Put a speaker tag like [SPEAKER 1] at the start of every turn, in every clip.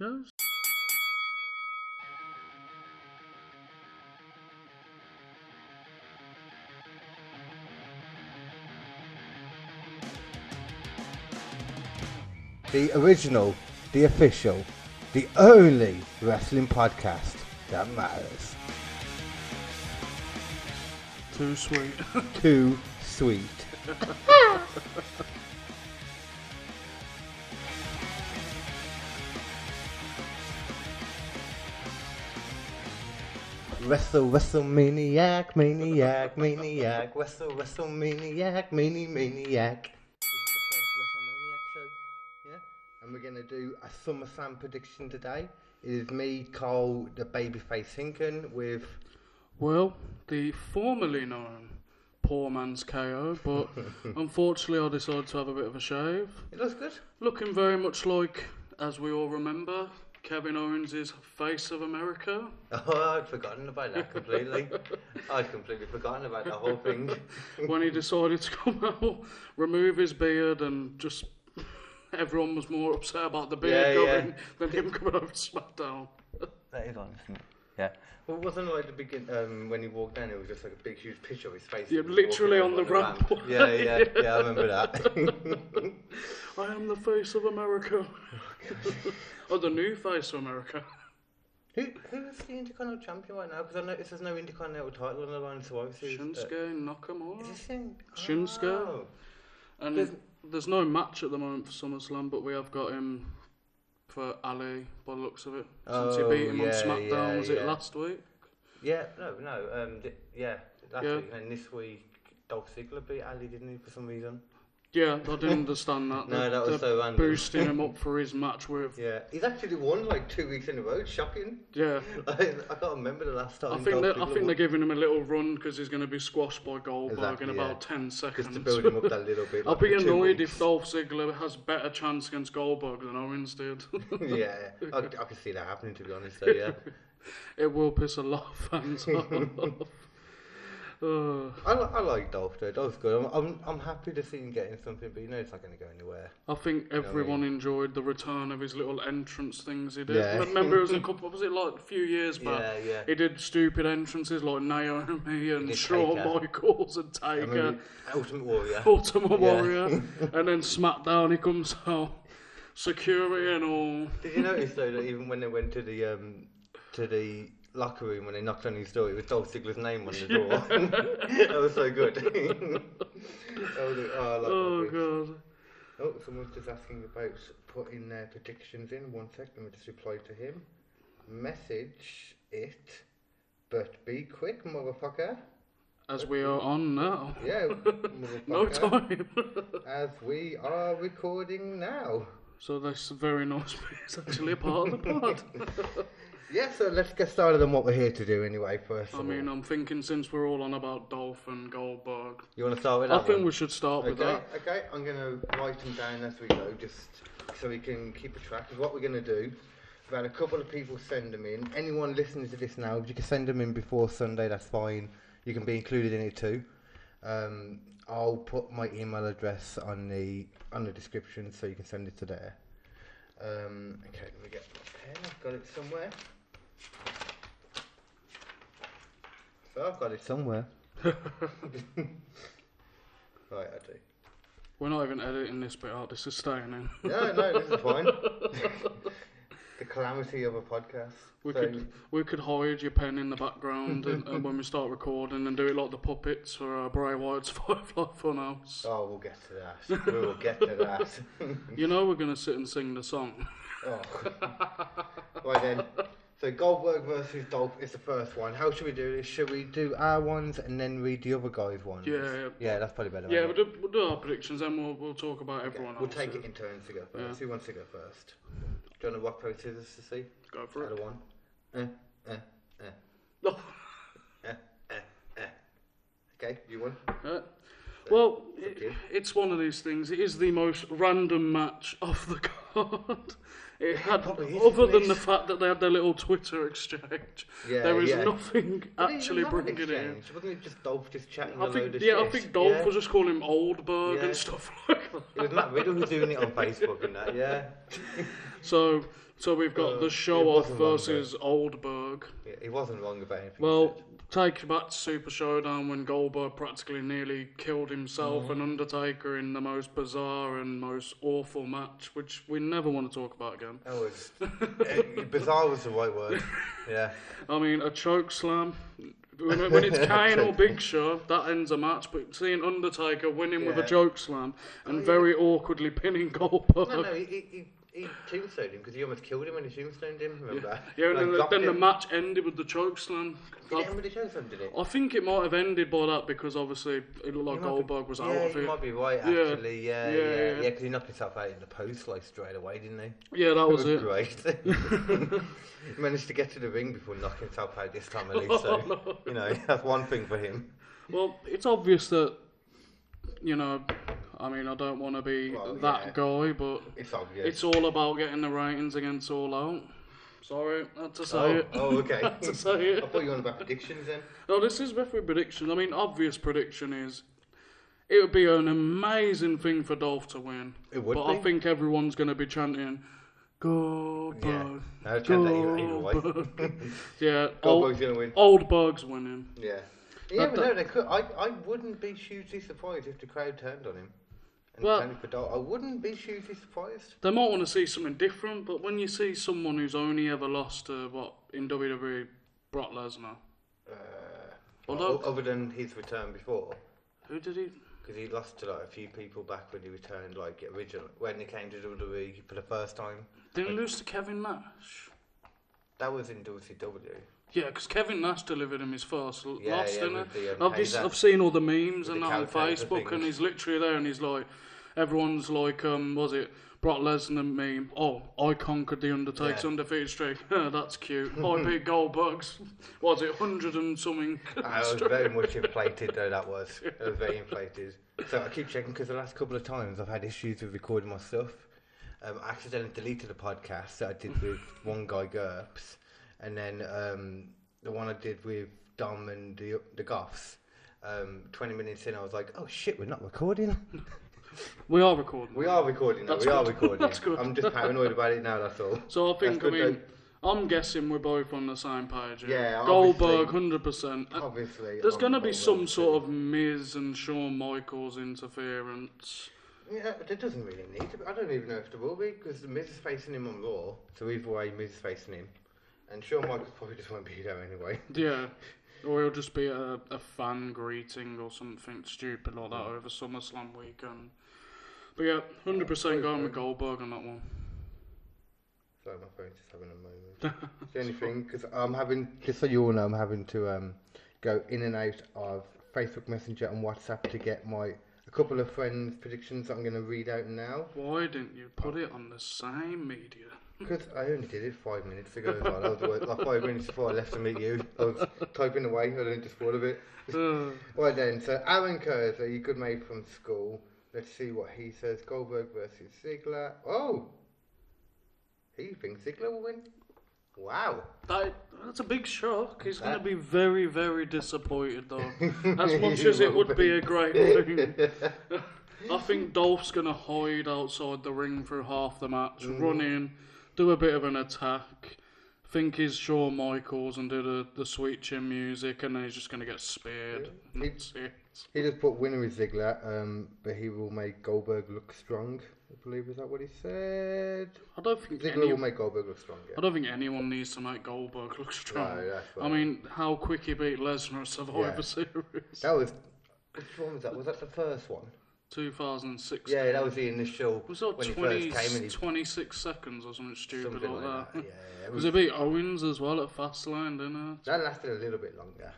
[SPEAKER 1] Podcast.
[SPEAKER 2] The original, the official, the only wrestling podcast that matters.
[SPEAKER 1] Too sweet.
[SPEAKER 2] Too sweet. Wrestlemaniac, maniac, Wrestlemaniac, maniac. This is the first Wrestlemaniac show, yeah? And we're going to do a Summerslam prediction today. It is me, Cole, the Babyface Hinken, with...
[SPEAKER 1] Well, the formerly known Poor Man's KO, but unfortunately I decided to have a bit of a shave.
[SPEAKER 2] It looks good.
[SPEAKER 1] Looking very much like, as we all remember, Kevin Owens' Face of America.
[SPEAKER 2] Oh, I'd forgotten about that completely. I'd completely forgotten about the whole thing.
[SPEAKER 1] When he decided to come out, remove his beard, and just everyone was more upset about the beard going than him coming over to SmackDown.
[SPEAKER 2] That is honest, isn't it? Yeah. Well, wasn't it like the beginning when he walked down? It was just like a big, huge picture of his face.
[SPEAKER 1] Yeah, literally on the ramp.
[SPEAKER 2] Yeah, I remember that.
[SPEAKER 1] I am the face of America. Oh, the new face of America.
[SPEAKER 2] Who is the Intercontinental Champion right now? Because I noticed there's no Intercontinental title on the line, so obviously
[SPEAKER 1] Shinsuke Nakamura.
[SPEAKER 2] Is this thing?
[SPEAKER 1] Shinsuke.
[SPEAKER 2] Oh.
[SPEAKER 1] And there's no match at the moment for SummerSlam, but we have got him for Ali by the looks of it. Since he beat him on SmackDown, was it last week?
[SPEAKER 2] Yeah, last week. And this week, Dolph Ziggler beat Ali, didn't he, for some reason?
[SPEAKER 1] Yeah, I didn't understand that.
[SPEAKER 2] No, that was so random.
[SPEAKER 1] Boosting him up for his match with...
[SPEAKER 2] Yeah, he's actually won like 2 weeks in a row. Shocking.
[SPEAKER 1] Yeah.
[SPEAKER 2] I can't remember the last time.
[SPEAKER 1] I think they're giving him a little run because he's going to be squashed by Goldberg in about 10 seconds.
[SPEAKER 2] Just to build him up that little bit.
[SPEAKER 1] I'll be annoyed if Dolph Ziggler has better chance against Goldberg than Owens did.
[SPEAKER 2] Yeah, I can see that happening, to be honest. So yeah,
[SPEAKER 1] it will piss a lot of fans off.
[SPEAKER 2] I like Dolph though. Dolph's good. I'm happy to see him getting something, but it's not going to go anywhere.
[SPEAKER 1] I think everyone enjoyed the return of his little entrance things he did.
[SPEAKER 2] Yeah.
[SPEAKER 1] Remember, it was a few years back?
[SPEAKER 2] Yeah.
[SPEAKER 1] He did stupid entrances like Naomi and Shawn Michaels and Taker.
[SPEAKER 2] Ultimate Warrior.
[SPEAKER 1] Warrior. And then SmackDown, he comes out, security and all.
[SPEAKER 2] Did you notice though that even when they went to the locker room, when they knocked on his door, it was Dolph Ziggler's name on the door. That was so good.
[SPEAKER 1] God.
[SPEAKER 2] Oh, someone's just asking about putting their predictions in. 1 sec, let me just reply to him. Message it, but be quick, motherfucker.
[SPEAKER 1] As we are on now.
[SPEAKER 2] Yeah, motherfucker.
[SPEAKER 1] No time.
[SPEAKER 2] As we are recording now.
[SPEAKER 1] So that's very nice. It's actually a part of the pod.
[SPEAKER 2] Yeah, so let's get started on what we're here to do anyway, first of all.
[SPEAKER 1] I'm thinking since we're all on about Dolph and Goldberg.
[SPEAKER 2] You want to start with that?
[SPEAKER 1] I think we should start with that.
[SPEAKER 2] Okay, I'm going to write them down as we go, just so we can keep a track of what we're going to do. We've had a couple of people send them in. Anyone listening to this now, if you can send them in before Sunday, that's fine. You can be included in it too. I'll put my email address on the description so you can send it to there. Okay, let me get my pen. I've got it somewhere. So I've got it somewhere. Right, I do.
[SPEAKER 1] We're not even editing this bit out, this is staying in.
[SPEAKER 2] No, this is fine. The calamity of a podcast.
[SPEAKER 1] We could hide your pen in the background and when we start recording and do it like the puppets for Bray Wyatt's Firefly Funhouse.
[SPEAKER 2] Oh, we'll get to that. We'll get to that.
[SPEAKER 1] You know we're going to sit and sing the song.
[SPEAKER 2] Oh. Right then. So Goldberg versus Dolph is the first one. How should we do this? Should we do our ones and then read the other guys' ones? Yeah, that's probably better.
[SPEAKER 1] Yeah, we'll do our predictions, then we'll talk about everyone else.
[SPEAKER 2] We'll take it in turns to go first. Yeah. Who wants to go first? Do you want to rock, paper, scissors to see?
[SPEAKER 1] Go for
[SPEAKER 2] it. One.
[SPEAKER 1] No.
[SPEAKER 2] Okay, you won.
[SPEAKER 1] Well, it's one of these things. It is the most random match of the card. It had, other than the fact that they had their little Twitter exchange, there was nothing actually bringing it in.
[SPEAKER 2] Wasn't it just Dolph just chatting
[SPEAKER 1] I think Dolph was just calling him Oldberg and stuff like that.
[SPEAKER 2] It was Matt Riddle who's doing it on Facebook and that, yeah.
[SPEAKER 1] So So we've got the show-off versus Oldberg.
[SPEAKER 2] Yeah, he wasn't wrong about anything.
[SPEAKER 1] Well, take you back to Super Showdown when Goldberg practically nearly killed himself and Undertaker in the most bizarre and most awful match, which we never want to talk about again.
[SPEAKER 2] That was bizarre was the right word. Yeah.
[SPEAKER 1] I mean, a choke slam. When it's Kane or Big Show, that ends a match. But seeing Undertaker winning with a choke slam and very awkwardly pinning Goldberg.
[SPEAKER 2] No, he tombstoned him because he almost killed him when he tombstoned him, remember?
[SPEAKER 1] Yeah, and then the match ended with the choke slam.
[SPEAKER 2] Did it end with the choke slam, did it?
[SPEAKER 1] I think it might have ended by that because obviously it looked like Goldberg was out of it.
[SPEAKER 2] Yeah, you might be right, actually. Yeah, because he knocked himself out in the post like straight away, didn't he?
[SPEAKER 1] Yeah, that was it.
[SPEAKER 2] Great. He managed to get to the ring before knocking himself out this time at least, so, you know, that's one thing for him.
[SPEAKER 1] Well, it's obvious that, you know, I mean, I don't want to be that guy, but
[SPEAKER 2] it's obvious.
[SPEAKER 1] It's all about getting the ratings against All Out. Sorry, I had to say it.
[SPEAKER 2] Oh, okay.
[SPEAKER 1] I had to say it.
[SPEAKER 2] I thought you were on about predictions then.
[SPEAKER 1] No, this is referee predictions. I mean, obvious prediction is it would be an amazing thing for Dolph to win.
[SPEAKER 2] It would
[SPEAKER 1] but
[SPEAKER 2] be.
[SPEAKER 1] I think everyone's going to be chanting, Goldberg.
[SPEAKER 2] Yeah, I'll chant that either way.
[SPEAKER 1] Yeah,
[SPEAKER 2] Goldberg's going to win.
[SPEAKER 1] Oldberg's winning.
[SPEAKER 2] Yeah. You never know, they could. I wouldn't be hugely surprised if the crowd turned on him. I wouldn't be hugely surprised.
[SPEAKER 1] They might want to see something different, but when you see someone who's only ever lost to, in WWE, Brock Lesnar.
[SPEAKER 2] Other than his return before.
[SPEAKER 1] Who did he?
[SPEAKER 2] Because he lost to like a few people back when he returned, like original when he came to WWE for the first time.
[SPEAKER 1] Didn't he lose to Kevin Nash?
[SPEAKER 2] That was in WCW.
[SPEAKER 1] Yeah, because Kevin Nash delivered him his first loss, didn't he?
[SPEAKER 2] I've
[SPEAKER 1] seen all the memes and that on Facebook, and he's literally there, and he's like, everyone's like, was it Brock Lesnar meme? Oh, I conquered the Undertaker's undefeated streak. That's cute. I beat Goldberg's. Was it 100 and something?
[SPEAKER 2] I was very much inflated though. That was. It was very inflated. So I keep checking because the last couple of times I've had issues with recording my stuff. I accidentally deleted a podcast that I did with one guy GURPS. And then the one I did with Dom and the Goths, 20 minutes in, I was like, oh shit, we're not recording.
[SPEAKER 1] We are recording.
[SPEAKER 2] We are recording.
[SPEAKER 1] That's good.
[SPEAKER 2] I'm just paranoid about it now, that's all.
[SPEAKER 1] So I think, I'm guessing we're both on the same page.
[SPEAKER 2] Yeah,
[SPEAKER 1] Goldberg, 100%.
[SPEAKER 2] Obviously.
[SPEAKER 1] There's going to be some sort of Miz and Shawn Michaels interference.
[SPEAKER 2] Yeah, there doesn't really need to be. I don't even know if there will be, because the Miz is facing him on Raw, so either way, Miz is facing him. And Shawn Michaels probably just won't be there anyway.
[SPEAKER 1] Yeah. Or it'll just be a fan greeting or something stupid like that over SummerSlam weekend. But yeah, 100% going with Goldberg on that one.
[SPEAKER 2] Sorry, my phone's just having a moment. It's the only thing, because I'm having, just so you all know, I'm having to go in and out of Facebook Messenger and WhatsApp to get a couple of friends' predictions that I'm going to read out now.
[SPEAKER 1] Why didn't you put it on the same media?
[SPEAKER 2] Because I only did it 5 minutes ago. Like 5 minutes before I left to meet you. I was typing away. I didn't just thought of it. Right then, so Aaron Kurzer, you good mate from school. Let's see what he says. Goldberg versus Ziggler. Oh! He thinks Ziggler will win? Wow.
[SPEAKER 1] That's a big shock. He's going to be very, very disappointed though. As much as it would be a great thing. I think Dolph's going to hide outside the ring for half the match, run in, do a bit of an attack, think he's Shawn Michaels and do the sweet chin music, and then he's just going to get speared. That's it.
[SPEAKER 2] He just put winner is Ziggler, but he will make Goldberg look strong. I believe, is that what he said?
[SPEAKER 1] I don't think
[SPEAKER 2] Ziggler will make Goldberg look strong. Yeah.
[SPEAKER 1] I don't think anyone needs to make Goldberg look strong.
[SPEAKER 2] No, that's right.
[SPEAKER 1] I mean, how quick he beat Lesnar at Survivor Series.
[SPEAKER 2] That was, which one was that? Was that the first one?
[SPEAKER 1] 2006.
[SPEAKER 2] Yeah, that was the initial.
[SPEAKER 1] It was like
[SPEAKER 2] when
[SPEAKER 1] 20,
[SPEAKER 2] he first came
[SPEAKER 1] 26 seconds or something stupid
[SPEAKER 2] something
[SPEAKER 1] like that.
[SPEAKER 2] Yeah,
[SPEAKER 1] Because it beat Owens as well at Fastlane, didn't it?
[SPEAKER 2] That lasted a little bit longer,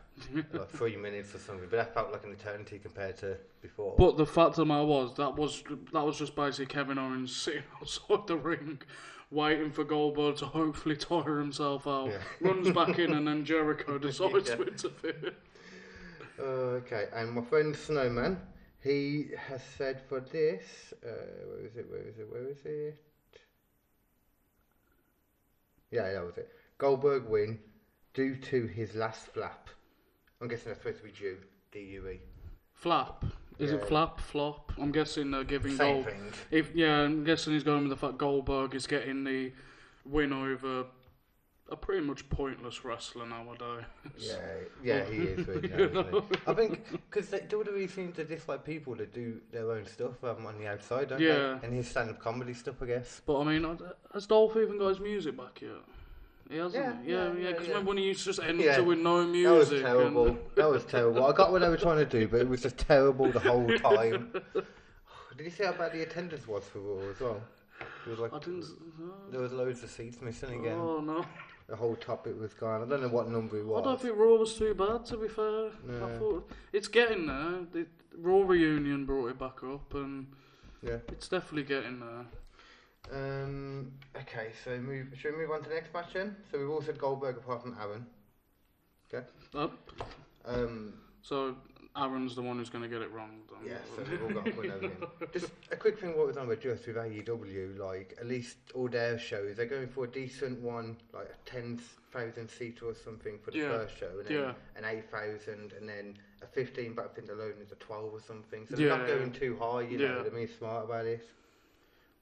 [SPEAKER 2] like 3 minutes or something, but that felt like an eternity compared to before.
[SPEAKER 1] But the fact of the matter was that was just basically Kevin Owens sitting outside the ring, waiting for Goldberg to hopefully tire himself out. Runs back in, and then Jericho decides to interfere.
[SPEAKER 2] Okay, and my friend Snowman. He has said for this, where is it? Yeah, that was it. Goldberg win due to his last flap. I'm guessing that's supposed to be due, D-U-E.
[SPEAKER 1] Flap? Is it flap, flop? I'm guessing they're giving
[SPEAKER 2] Same thing.
[SPEAKER 1] I'm guessing he's going with the fact Goldberg is getting the win over a pretty much pointless wrestler nowadays.
[SPEAKER 2] Yeah, he is really now, isn't he? I think because WWE seems to dislike people that do their own stuff on the outside, don't they? And his stand-up comedy stuff, I guess.
[SPEAKER 1] But I mean, has Dolph even got his music back yet? He hasn't. Yeah. Because remember when he used to just enter with no music?
[SPEAKER 2] That was terrible. That was terrible. I got what they were trying to do, but it was just terrible the whole time. Did you see how bad the attendance was for Raw as well? It was like there was loads of seats missing again.
[SPEAKER 1] Oh no.
[SPEAKER 2] The whole topic was gone. I don't know what number it was.
[SPEAKER 1] I don't think Raw was too bad, to be fair.
[SPEAKER 2] No.
[SPEAKER 1] I thought it's getting there. The Raw reunion brought it back up, and it's definitely getting there.
[SPEAKER 2] Okay, so should we move on to the next match then? So we've all said Goldberg apart from Aaron. Okay.
[SPEAKER 1] So Aaron's the one who's going to get it wrong.
[SPEAKER 2] Yeah, so we've all got one over him. Just a quick thing what was on with just with AEW, like at least all their shows, they're going for a decent one, like a 10,000 seater or something for the first show, and then an 8,000, and then a 15, but I think the loan is a 12 or something. So they're not going too high, you know, they're being smart about this.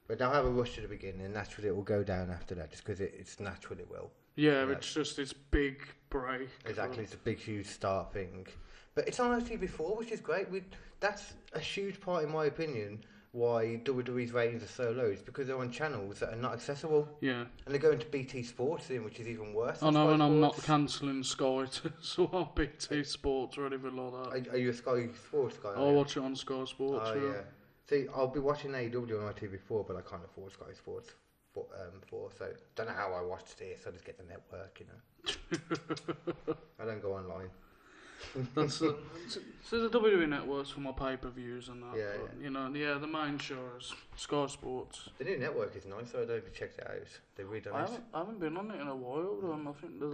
[SPEAKER 2] But they'll have a rush to the beginning, and naturally it will go down after that, just because it's natural it will.
[SPEAKER 1] Yeah, it's just this big break.
[SPEAKER 2] Exactly, it's a big, huge start thing. But it's on TV4, which is great. That's a huge part, in my opinion, why WWE's ratings are so low. It's because they're on channels that are not accessible. Yeah. And they're going to BT Sports, which is even worse.
[SPEAKER 1] I know, and I'm not cancelling Sky to swap BT Sports or anything like that.
[SPEAKER 2] Are you a Sky Sports guy?
[SPEAKER 1] I'll watch it on Sky Sports,
[SPEAKER 2] yeah. See, I'll be watching AEW on my TV4, but I can't afford Sky Sports so don't know how I watch this. I just get the network, you know. I don't go online.
[SPEAKER 1] So the WWE networks for my pay-per-views and that. But, you know, the main show is Sky Sports.
[SPEAKER 2] The new network is nice. So I don't know if you checked it out. They're really nice.
[SPEAKER 1] I haven't been on it in a while. I think the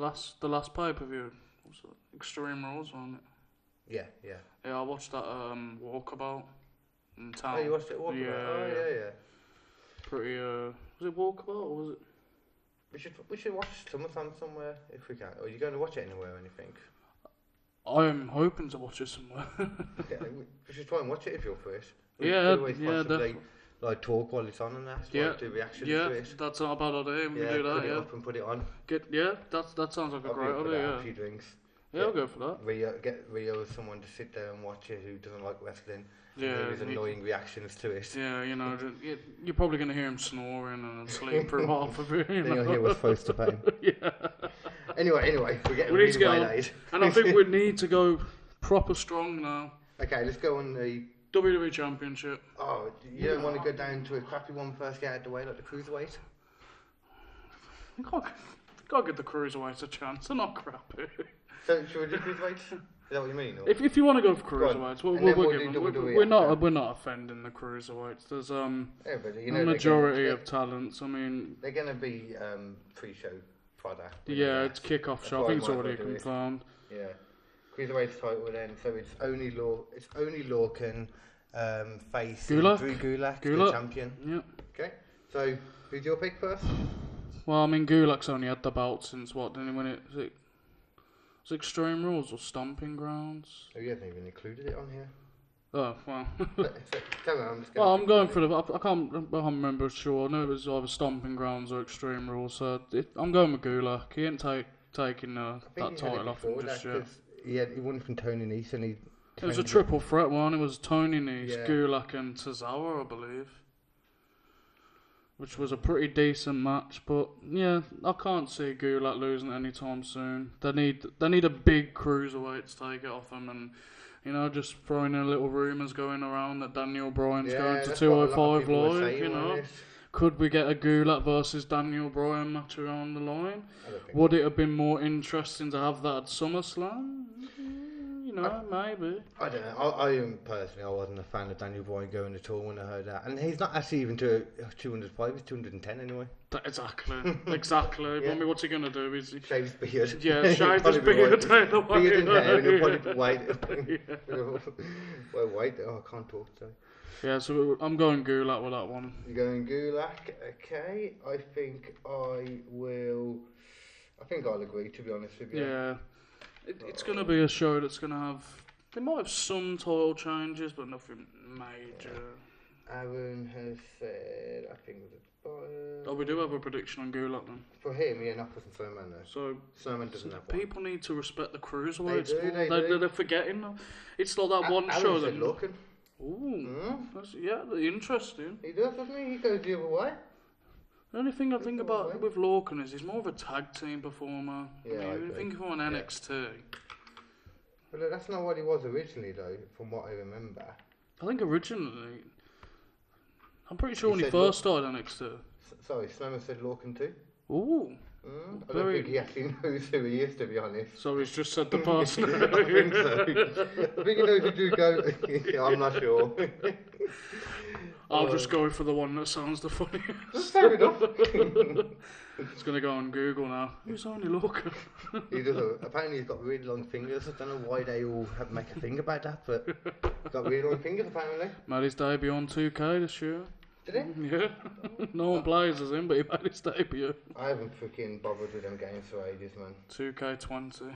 [SPEAKER 1] last pay-per-view was Extreme Rules on it.
[SPEAKER 2] Yeah.
[SPEAKER 1] Yeah, I watched that Walkabout in town.
[SPEAKER 2] Oh, you watched it Walkabout? Yeah.
[SPEAKER 1] Pretty. Was it Walkabout or was it?
[SPEAKER 2] We should watch Summerslam somewhere if we can. Or are you going to watch it anywhere or anything?
[SPEAKER 1] I'm hoping to watch it somewhere.
[SPEAKER 2] We should try and watch it if you're first.
[SPEAKER 1] Definitely.
[SPEAKER 2] Like talk while it's on and that. Do reactions to it.
[SPEAKER 1] That's not a bad idea. We can do that.
[SPEAKER 2] Put it up and put it on.
[SPEAKER 1] That sounds like a great idea.
[SPEAKER 2] A few drinks.
[SPEAKER 1] Yeah, I'll go for that.
[SPEAKER 2] Get Rio as someone to sit there and watch it who doesn't like wrestling. Yeah, his annoying reactions to it.
[SPEAKER 1] Yeah, you know, you're probably going to hear him snoring and sleep through half of it.
[SPEAKER 2] Then you'll hear what's supposed to pain.
[SPEAKER 1] Yeah.
[SPEAKER 2] Anyway, we're getting
[SPEAKER 1] we need to get on, and I think we need to go proper strong now.
[SPEAKER 2] Okay, let's go on the
[SPEAKER 1] WWE Championship.
[SPEAKER 2] Oh, you don't want to go down to a crappy one first, get out of the way, like the Cruiserweight?
[SPEAKER 1] Gotta give the Cruiserweights a chance. They're not crappy.
[SPEAKER 2] So, should we do Cruiserweights? Is that what you mean? Or?
[SPEAKER 1] If you want to go for Cruiserweights, we're not offending the Cruiserweights. There's a majority of talents. I mean,
[SPEAKER 2] they're going to be pre-show product.
[SPEAKER 1] Yeah, it's kick-off show. I think it's already confirmed.
[SPEAKER 2] Yeah, Cruiserweights title then. So it's only Lorcan facing Drew Gulak, the champion.
[SPEAKER 1] Yeah.
[SPEAKER 2] Okay. So who's your pick first?
[SPEAKER 1] Well, I mean, Gulak's only had the belt since what? Didn't he win it? Was it Extreme Rules or Stomping Grounds?
[SPEAKER 2] Oh, you haven't even included it on here.
[SPEAKER 1] Oh, well.
[SPEAKER 2] I'm
[SPEAKER 1] going for the... I can't remember sure. I know it was either Stomping Grounds or Extreme Rules, so I'm going with Gulak. He ain't taking that title off him just yet.
[SPEAKER 2] He won from Tony Nese and
[SPEAKER 1] it was a triple threat one. It was Tony Nese, Gulak and Tozawa, I believe. Which was a pretty decent match, but yeah, I can't see Gulak losing anytime soon. They need a big cruiserweight to take it off them, and you know, just throwing in little rumours going around that Daniel Bryan's going to 205 Live. You know, could we get a Gulak versus Daniel Bryan match around the line? Would it have been more interesting to have that at SummerSlam? You know, maybe.
[SPEAKER 2] I don't know. I wasn't a fan of Daniel Bryan going at all when I heard that. And he's not actually even to 205, he's 210 anyway.
[SPEAKER 1] Exactly. Yeah. I mean, what's he going to do?
[SPEAKER 2] Shave his beard.
[SPEAKER 1] Yeah, shave his beard.
[SPEAKER 2] Beard and hair, and he'll probably put white. Well, white. Oh, I can't talk, sorry.
[SPEAKER 1] Yeah, so I'm going Gulak with that one.
[SPEAKER 2] You're going Gulak, okay. I think I'll agree, to be honest with you.
[SPEAKER 1] Yeah. It's going to be a show that's going to have... They might have some title changes, but nothing major.
[SPEAKER 2] Aaron has said, I think it was
[SPEAKER 1] Oh, we do have a prediction on Gulak then.
[SPEAKER 2] for him, yeah, not for Snowman though.
[SPEAKER 1] So
[SPEAKER 2] Snowman doesn't have one.
[SPEAKER 1] people need to respect the cruiserweights.
[SPEAKER 2] They do.
[SPEAKER 1] They're forgetting. It's like that one
[SPEAKER 2] Aaron
[SPEAKER 1] show
[SPEAKER 2] said
[SPEAKER 1] that.
[SPEAKER 2] Lorcan.
[SPEAKER 1] Ooh, yeah, interesting.
[SPEAKER 2] He does, doesn't he? He goes the other way.
[SPEAKER 1] The only thing I think about with Lorcan is he's more of a tag team performer.
[SPEAKER 2] Yeah, I agree.
[SPEAKER 1] Think of him on NXT.
[SPEAKER 2] But look, that's not what he was originally, though, from what I remember.
[SPEAKER 1] I think originally, I'm pretty sure when he first started NXT.
[SPEAKER 2] Sorry, Snowman said Lorcan too.
[SPEAKER 1] Ooh.
[SPEAKER 2] I don't think he actually knows who he is, to be honest.
[SPEAKER 1] So he's just said the person.
[SPEAKER 2] I think so. I think he knows who to go. I'm not sure.
[SPEAKER 1] I'll just go for the one that sounds the funniest.
[SPEAKER 2] Fair enough. It's
[SPEAKER 1] going to go on Google now. Who's only Lorcan?
[SPEAKER 2] He does. Apparently he's got really long fingers. I don't know why they all make a thing about that, but he's got really long fingers apparently.
[SPEAKER 1] Made his debut on 2K this year.
[SPEAKER 2] Did he?
[SPEAKER 1] Yeah. No one plays as him, but he made his debut.
[SPEAKER 2] I haven't freaking bothered with them games for ages, man.
[SPEAKER 1] 2K20.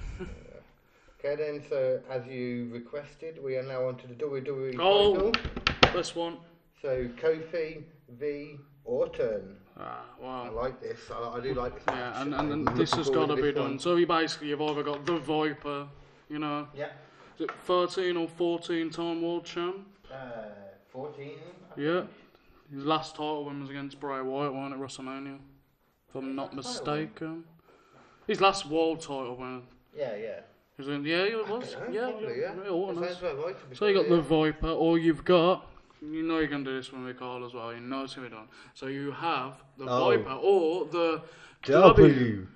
[SPEAKER 2] Okay then, so as you requested, we are now on to the WWE
[SPEAKER 1] title.
[SPEAKER 2] Oh,
[SPEAKER 1] this one.
[SPEAKER 2] So Kofi v Orton.
[SPEAKER 1] Wow.
[SPEAKER 2] I like this. I do like this.
[SPEAKER 1] Yeah, and this has got to be done. So you've either got the Viper, you know.
[SPEAKER 2] Yeah.
[SPEAKER 1] Is it 13 or 14 time world champ?
[SPEAKER 2] 14.
[SPEAKER 1] Yeah. His last title win was against Bray Wyatt, wasn't it, WrestleMania? If I'm not mistaken. His last world title win.
[SPEAKER 2] Yeah.
[SPEAKER 1] He was in, yeah, it was. Yeah.
[SPEAKER 2] Right,
[SPEAKER 1] so you got the Viper, or you've got, you know you can do this when we call as well, you know it's going to be done. So you have the Viper, or the WWE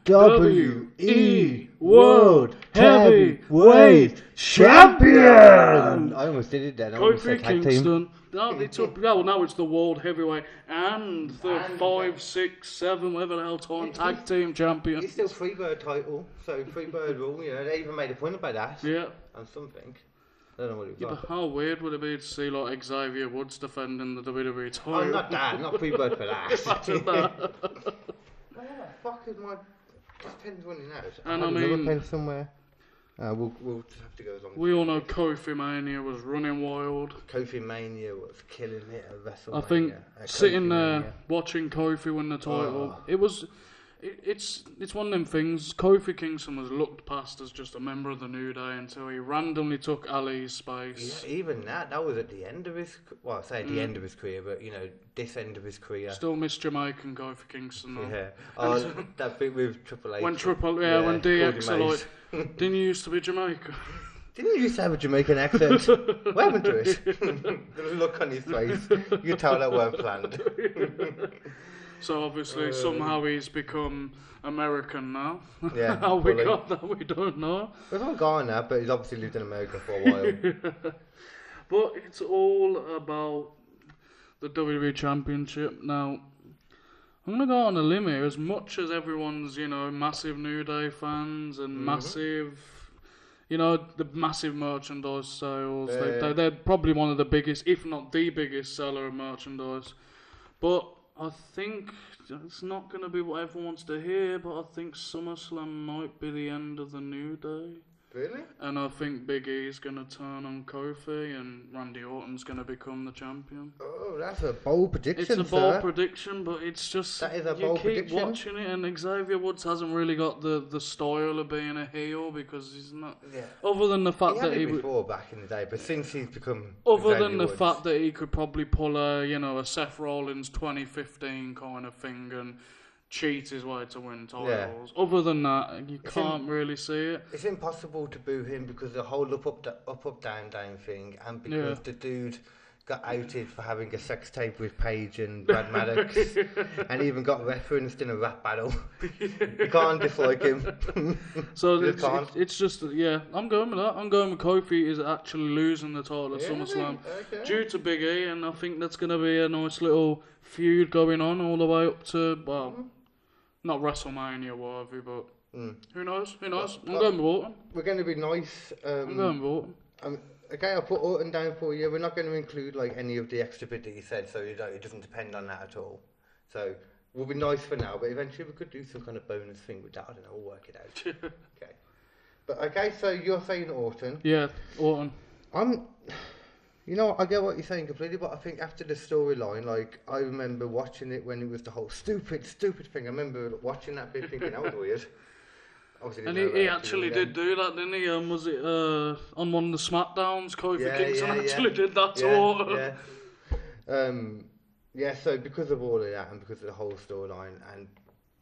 [SPEAKER 1] World Heavyweight Champion!
[SPEAKER 2] I almost did it then.
[SPEAKER 1] Kofi Kingston. No, they took. Well, now it's the World Heavyweight and the 5, 6, 7, whatever the hell time tag team champion.
[SPEAKER 2] It's still Freebird title, so Freebird rule. You know, they even made a point about that.
[SPEAKER 1] Yeah.
[SPEAKER 2] And something. I don't know what it was.
[SPEAKER 1] Yeah, but how weird would it be to see like Xavier Woods defending the WWE title?
[SPEAKER 2] Oh, not that. Not Freebird for that.
[SPEAKER 1] Imagine that.
[SPEAKER 2] Where the fuck is my pen's running out?
[SPEAKER 1] And I
[SPEAKER 2] mean,
[SPEAKER 1] mean,
[SPEAKER 2] another pen somewhere. We'll just have to go as long.
[SPEAKER 1] We all know Kofi Mania was running wild.
[SPEAKER 2] Kofi Mania was killing it at WrestleMania.
[SPEAKER 1] I think sitting there watching Kofi win the title, it's one of them things. Kofi Kingston was looked past as just a member of the New Day until he randomly took Ali's space.
[SPEAKER 2] Yeah, even that was at the end of his, well, I say at the end of his career, but you know, this end of his career.
[SPEAKER 1] Still miss Jamaican Kofi Kingston though.
[SPEAKER 2] Yeah. That bit with Triple H.
[SPEAKER 1] When DX are like, didn't you used to be Jamaican?
[SPEAKER 2] Didn't you used to have a Jamaican accent? What happened to it? The look on his face. You can tell that weren't planned.
[SPEAKER 1] So obviously somehow he's become American now.
[SPEAKER 2] Yeah.
[SPEAKER 1] How we got that we don't know.
[SPEAKER 2] He's not gone now, but he's obviously lived in America for a while.
[SPEAKER 1] But it's all about the WWE Championship. Now, I'm going to go on a limb here. As much as everyone's, you know, massive New Day fans and massive, you know, the massive merchandise sales. They're probably one of the biggest, if not the biggest seller of merchandise. But I think it's not going to be what everyone wants to hear, but I think SummerSlam might be the end of the New Day.
[SPEAKER 2] Really?
[SPEAKER 1] And I think Big E's going to turn on Kofi and Randy Orton's going to become the champion.
[SPEAKER 2] Oh, that's a bold prediction,
[SPEAKER 1] It's a bold prediction, but it's just...
[SPEAKER 2] That is a bold prediction.
[SPEAKER 1] You keep watching it, and Xavier Woods hasn't really got the style of being a heel because he's not... Yeah. Other than the fact that he...
[SPEAKER 2] before back in the day, but since he's become...
[SPEAKER 1] Other than the fact that he could probably pull a Seth Rollins 2015 kind of thing and cheat his way to win titles. Yeah. Other than that, you can't really see it.
[SPEAKER 2] It's impossible to boo him because the whole up, down thing, and because the dude got outed for having a sex tape with Paige and Brad Maddox, and even got referenced in a rap battle. You can't dislike him.
[SPEAKER 1] So it's just, I'm going with that. I'm going with Kofi is actually losing the title at SummerSlam due to Big E, and I think that's going to be a nice little feud going on all the way up to, not WrestleMania worthy, but who knows? I'm going with Orton.
[SPEAKER 2] We're going to be nice.
[SPEAKER 1] I'm going with Orton.
[SPEAKER 2] Okay, I'll put Orton down for you. We're not going to include like any of the extra bit that you said, so it doesn't depend on that at all. So we'll be nice for now, but eventually we could do some kind of bonus thing with that. I don't know. We'll work it out. Okay. But okay, so you're saying Orton?
[SPEAKER 1] Yeah, Orton.
[SPEAKER 2] You know, I get what you're saying completely, but I think after the storyline, like, I remember watching it when it was the whole stupid thing. I remember watching that bit thinking that was weird. Obviously,
[SPEAKER 1] And he actually did do that, didn't he? Was it on one of the SmackDowns? Kofi Kingston actually did that to Orton.
[SPEAKER 2] Yeah, so because of all of that and because of the whole storyline and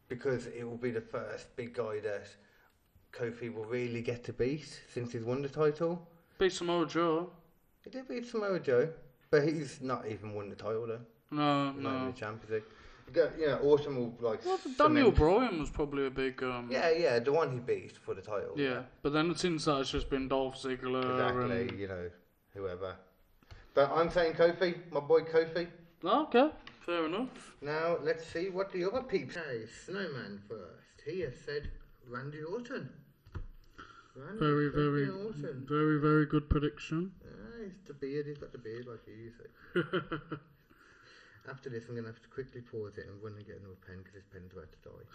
[SPEAKER 2] because it will be the first big guy that Kofi will really get to beat since he's won the title.
[SPEAKER 1] Beat Samoa Joe.
[SPEAKER 2] He did beat Samoa Joe, but he's not even won the title though.
[SPEAKER 1] No,
[SPEAKER 2] he's not even the champ, is he? You know, Orton will like.
[SPEAKER 1] Well, Daniel Bryan was probably a big.
[SPEAKER 2] Yeah, the one he beat for the title.
[SPEAKER 1] Yeah, but then since that, it's just been Dolph Ziggler.
[SPEAKER 2] Exactly,
[SPEAKER 1] and...
[SPEAKER 2] you know, whoever. But I'm saying Kofi, my boy Kofi.
[SPEAKER 1] Okay, fair enough.
[SPEAKER 2] Now let's see what the other peeps say. Snowman first. He has said Randy Orton.
[SPEAKER 1] Very good prediction.
[SPEAKER 2] It's the beard. He's got the beard like you say. After this, I'm going to have to quickly pause it and run and get another pen because this pen's about to die.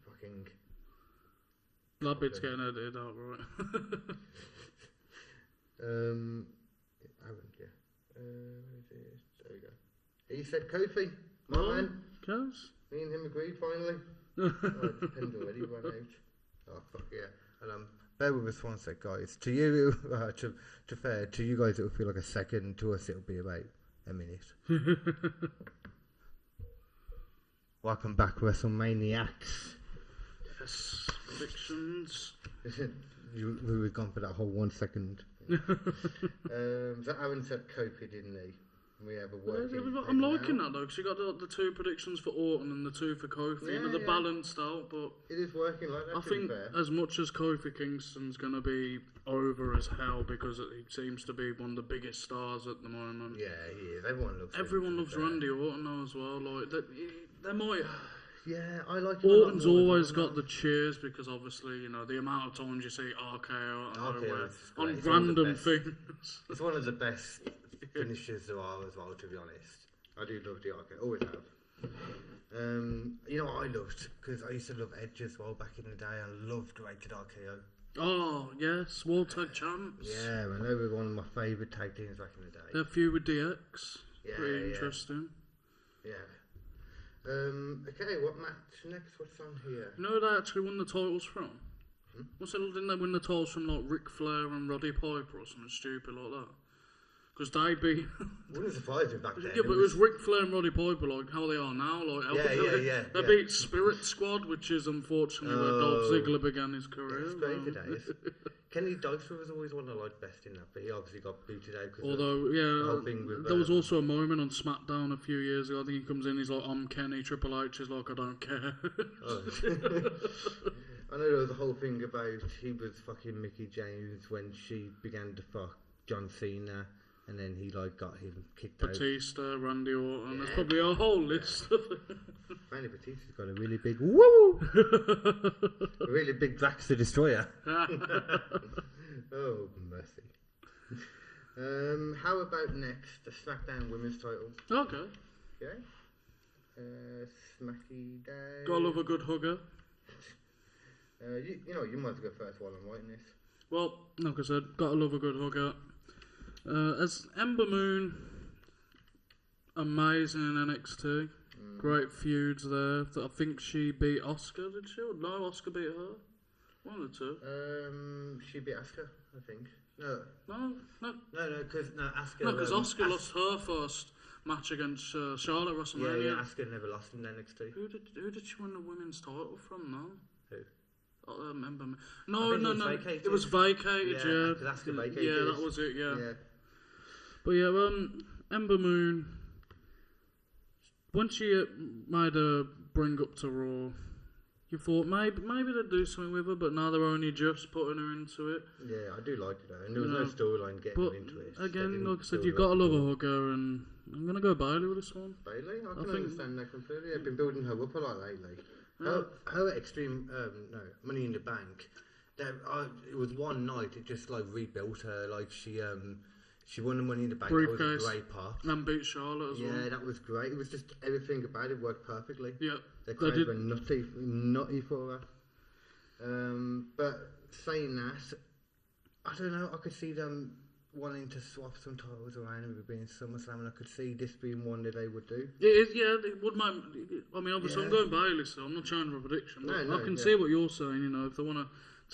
[SPEAKER 2] Fucking.
[SPEAKER 1] That bit's getting edited out, right?
[SPEAKER 2] Aaron, yeah. There we go. He said Kofi, my man.
[SPEAKER 1] Cuz?
[SPEAKER 2] Me and him agreed finally. Right, the pen's already run out. Oh, fuck yeah. And bear with us one sec, guys. To you, to you guys, it will feel like a second. To us, it'll be about a minute. Welcome back, Wrestlemaniacs.
[SPEAKER 1] Yes, predictions.
[SPEAKER 2] We were gone for that whole 1 second. So Aaron said Kofi, didn't he? We have a working.
[SPEAKER 1] I'm liking that though, because you got the two predictions for Orton and the two for Kofi, and they're balanced out. But
[SPEAKER 2] it is working like that.
[SPEAKER 1] I think as much as Kofi Kingston's going to be over as hell because he seems to be one of the biggest stars at the moment.
[SPEAKER 2] Yeah, he is. Everyone loves
[SPEAKER 1] Randy Orton though as well. Like they might.
[SPEAKER 2] Yeah, I like.
[SPEAKER 1] Orton's always got the cheers because obviously you know the amount of times you see RKO on random things.
[SPEAKER 2] It's one of the best finishes there are as well. To be honest, I do love the RKO. Always have. You know what I loved because I used to love Edge as well back in the day. I loved rated RKO.
[SPEAKER 1] Oh yes, World Tag Champs.
[SPEAKER 2] Yeah, and they were one of my favourite tag teams back in the day.
[SPEAKER 1] Their feud with DX. Yeah, pretty interesting.
[SPEAKER 2] Yeah. Okay, what match next? What's on here?
[SPEAKER 1] You know who they actually won the titles from? Didn't they win the titles from like Ric Flair and Roddy Piper or something stupid like that? Because they beat.
[SPEAKER 2] Wouldn't surprise me back then.
[SPEAKER 1] Yeah, but it was Ric Flair and Roddy Piper, like how they are now. Like they beat Spirit Squad, which is unfortunately where Dolph Ziggler began his career.
[SPEAKER 2] It's great today. Kenny Dykstra was always one I liked best in that, but he obviously got booted out.
[SPEAKER 1] Although, there was also a moment on SmackDown a few years ago. I think he comes in, he's like, "I'm Kenny." Triple H is like, "I don't care."
[SPEAKER 2] I know there was a whole thing about he was fucking Mickey James when she began to fuck John Cena. And then he got him kicked out.
[SPEAKER 1] Batista, Randy Orton. Yeah. There's probably a whole list of them.
[SPEAKER 2] Randy Batista's got a really big woo, a really big Drax the Destroyer. Oh mercy. How about next the SmackDown Women's title?
[SPEAKER 1] Okay.
[SPEAKER 2] Yeah. Smacky Down.
[SPEAKER 1] Gotta love a good hugger.
[SPEAKER 2] You know you might as well go first while I'm writing this.
[SPEAKER 1] Well, like I said, gotta love a good hugger. As Ember Moon, amazing in NXT. Great feuds there. I think she beat Asuka, did she? Or no, Asuka beat her. One of the two.
[SPEAKER 2] She beat Asuka, I think. No, because Asuka.
[SPEAKER 1] No, because Asuka lost her first match against Charlotte at WrestleMania.
[SPEAKER 2] Yeah, Asuka never lost in NXT.
[SPEAKER 1] Who did she win the women's title from? No.
[SPEAKER 2] Who?
[SPEAKER 1] Ember Moon. No. It was vacated. Yeah.
[SPEAKER 2] Asuka vacated.
[SPEAKER 1] Yeah, that was it. Yeah. But yeah, Ember Moon, when she made her bring up to Raw, you thought maybe they'd do something with her, but now they're only just putting her into it.
[SPEAKER 2] Yeah, I do like it though, and there was no storyline getting her into it.
[SPEAKER 1] Again, like I said, you've got to love a hugger, and I'm going to go Bayley with this one.
[SPEAKER 2] Bayley? I can understand that completely. They've been building her up a lot lately. Her Extreme, Money in the Bank, it was one night, it just rebuilt her, she won the Money in the Bank.
[SPEAKER 1] Briefcase.
[SPEAKER 2] That was a great pop.
[SPEAKER 1] And beat Charlotte as well.
[SPEAKER 2] Yeah, that was great. It was just everything about it worked perfectly.
[SPEAKER 1] Yeah.
[SPEAKER 2] The crowd were nutty for her. But saying that, I don't know. I could see them wanting to swap some titles around and being Summerslam, and I could see this being one that they would do.
[SPEAKER 1] It is, yeah, it would make. I mean, obviously, I'm going Bailey, so I'm not changing my prediction. But I can see what you're saying. You know, if they want to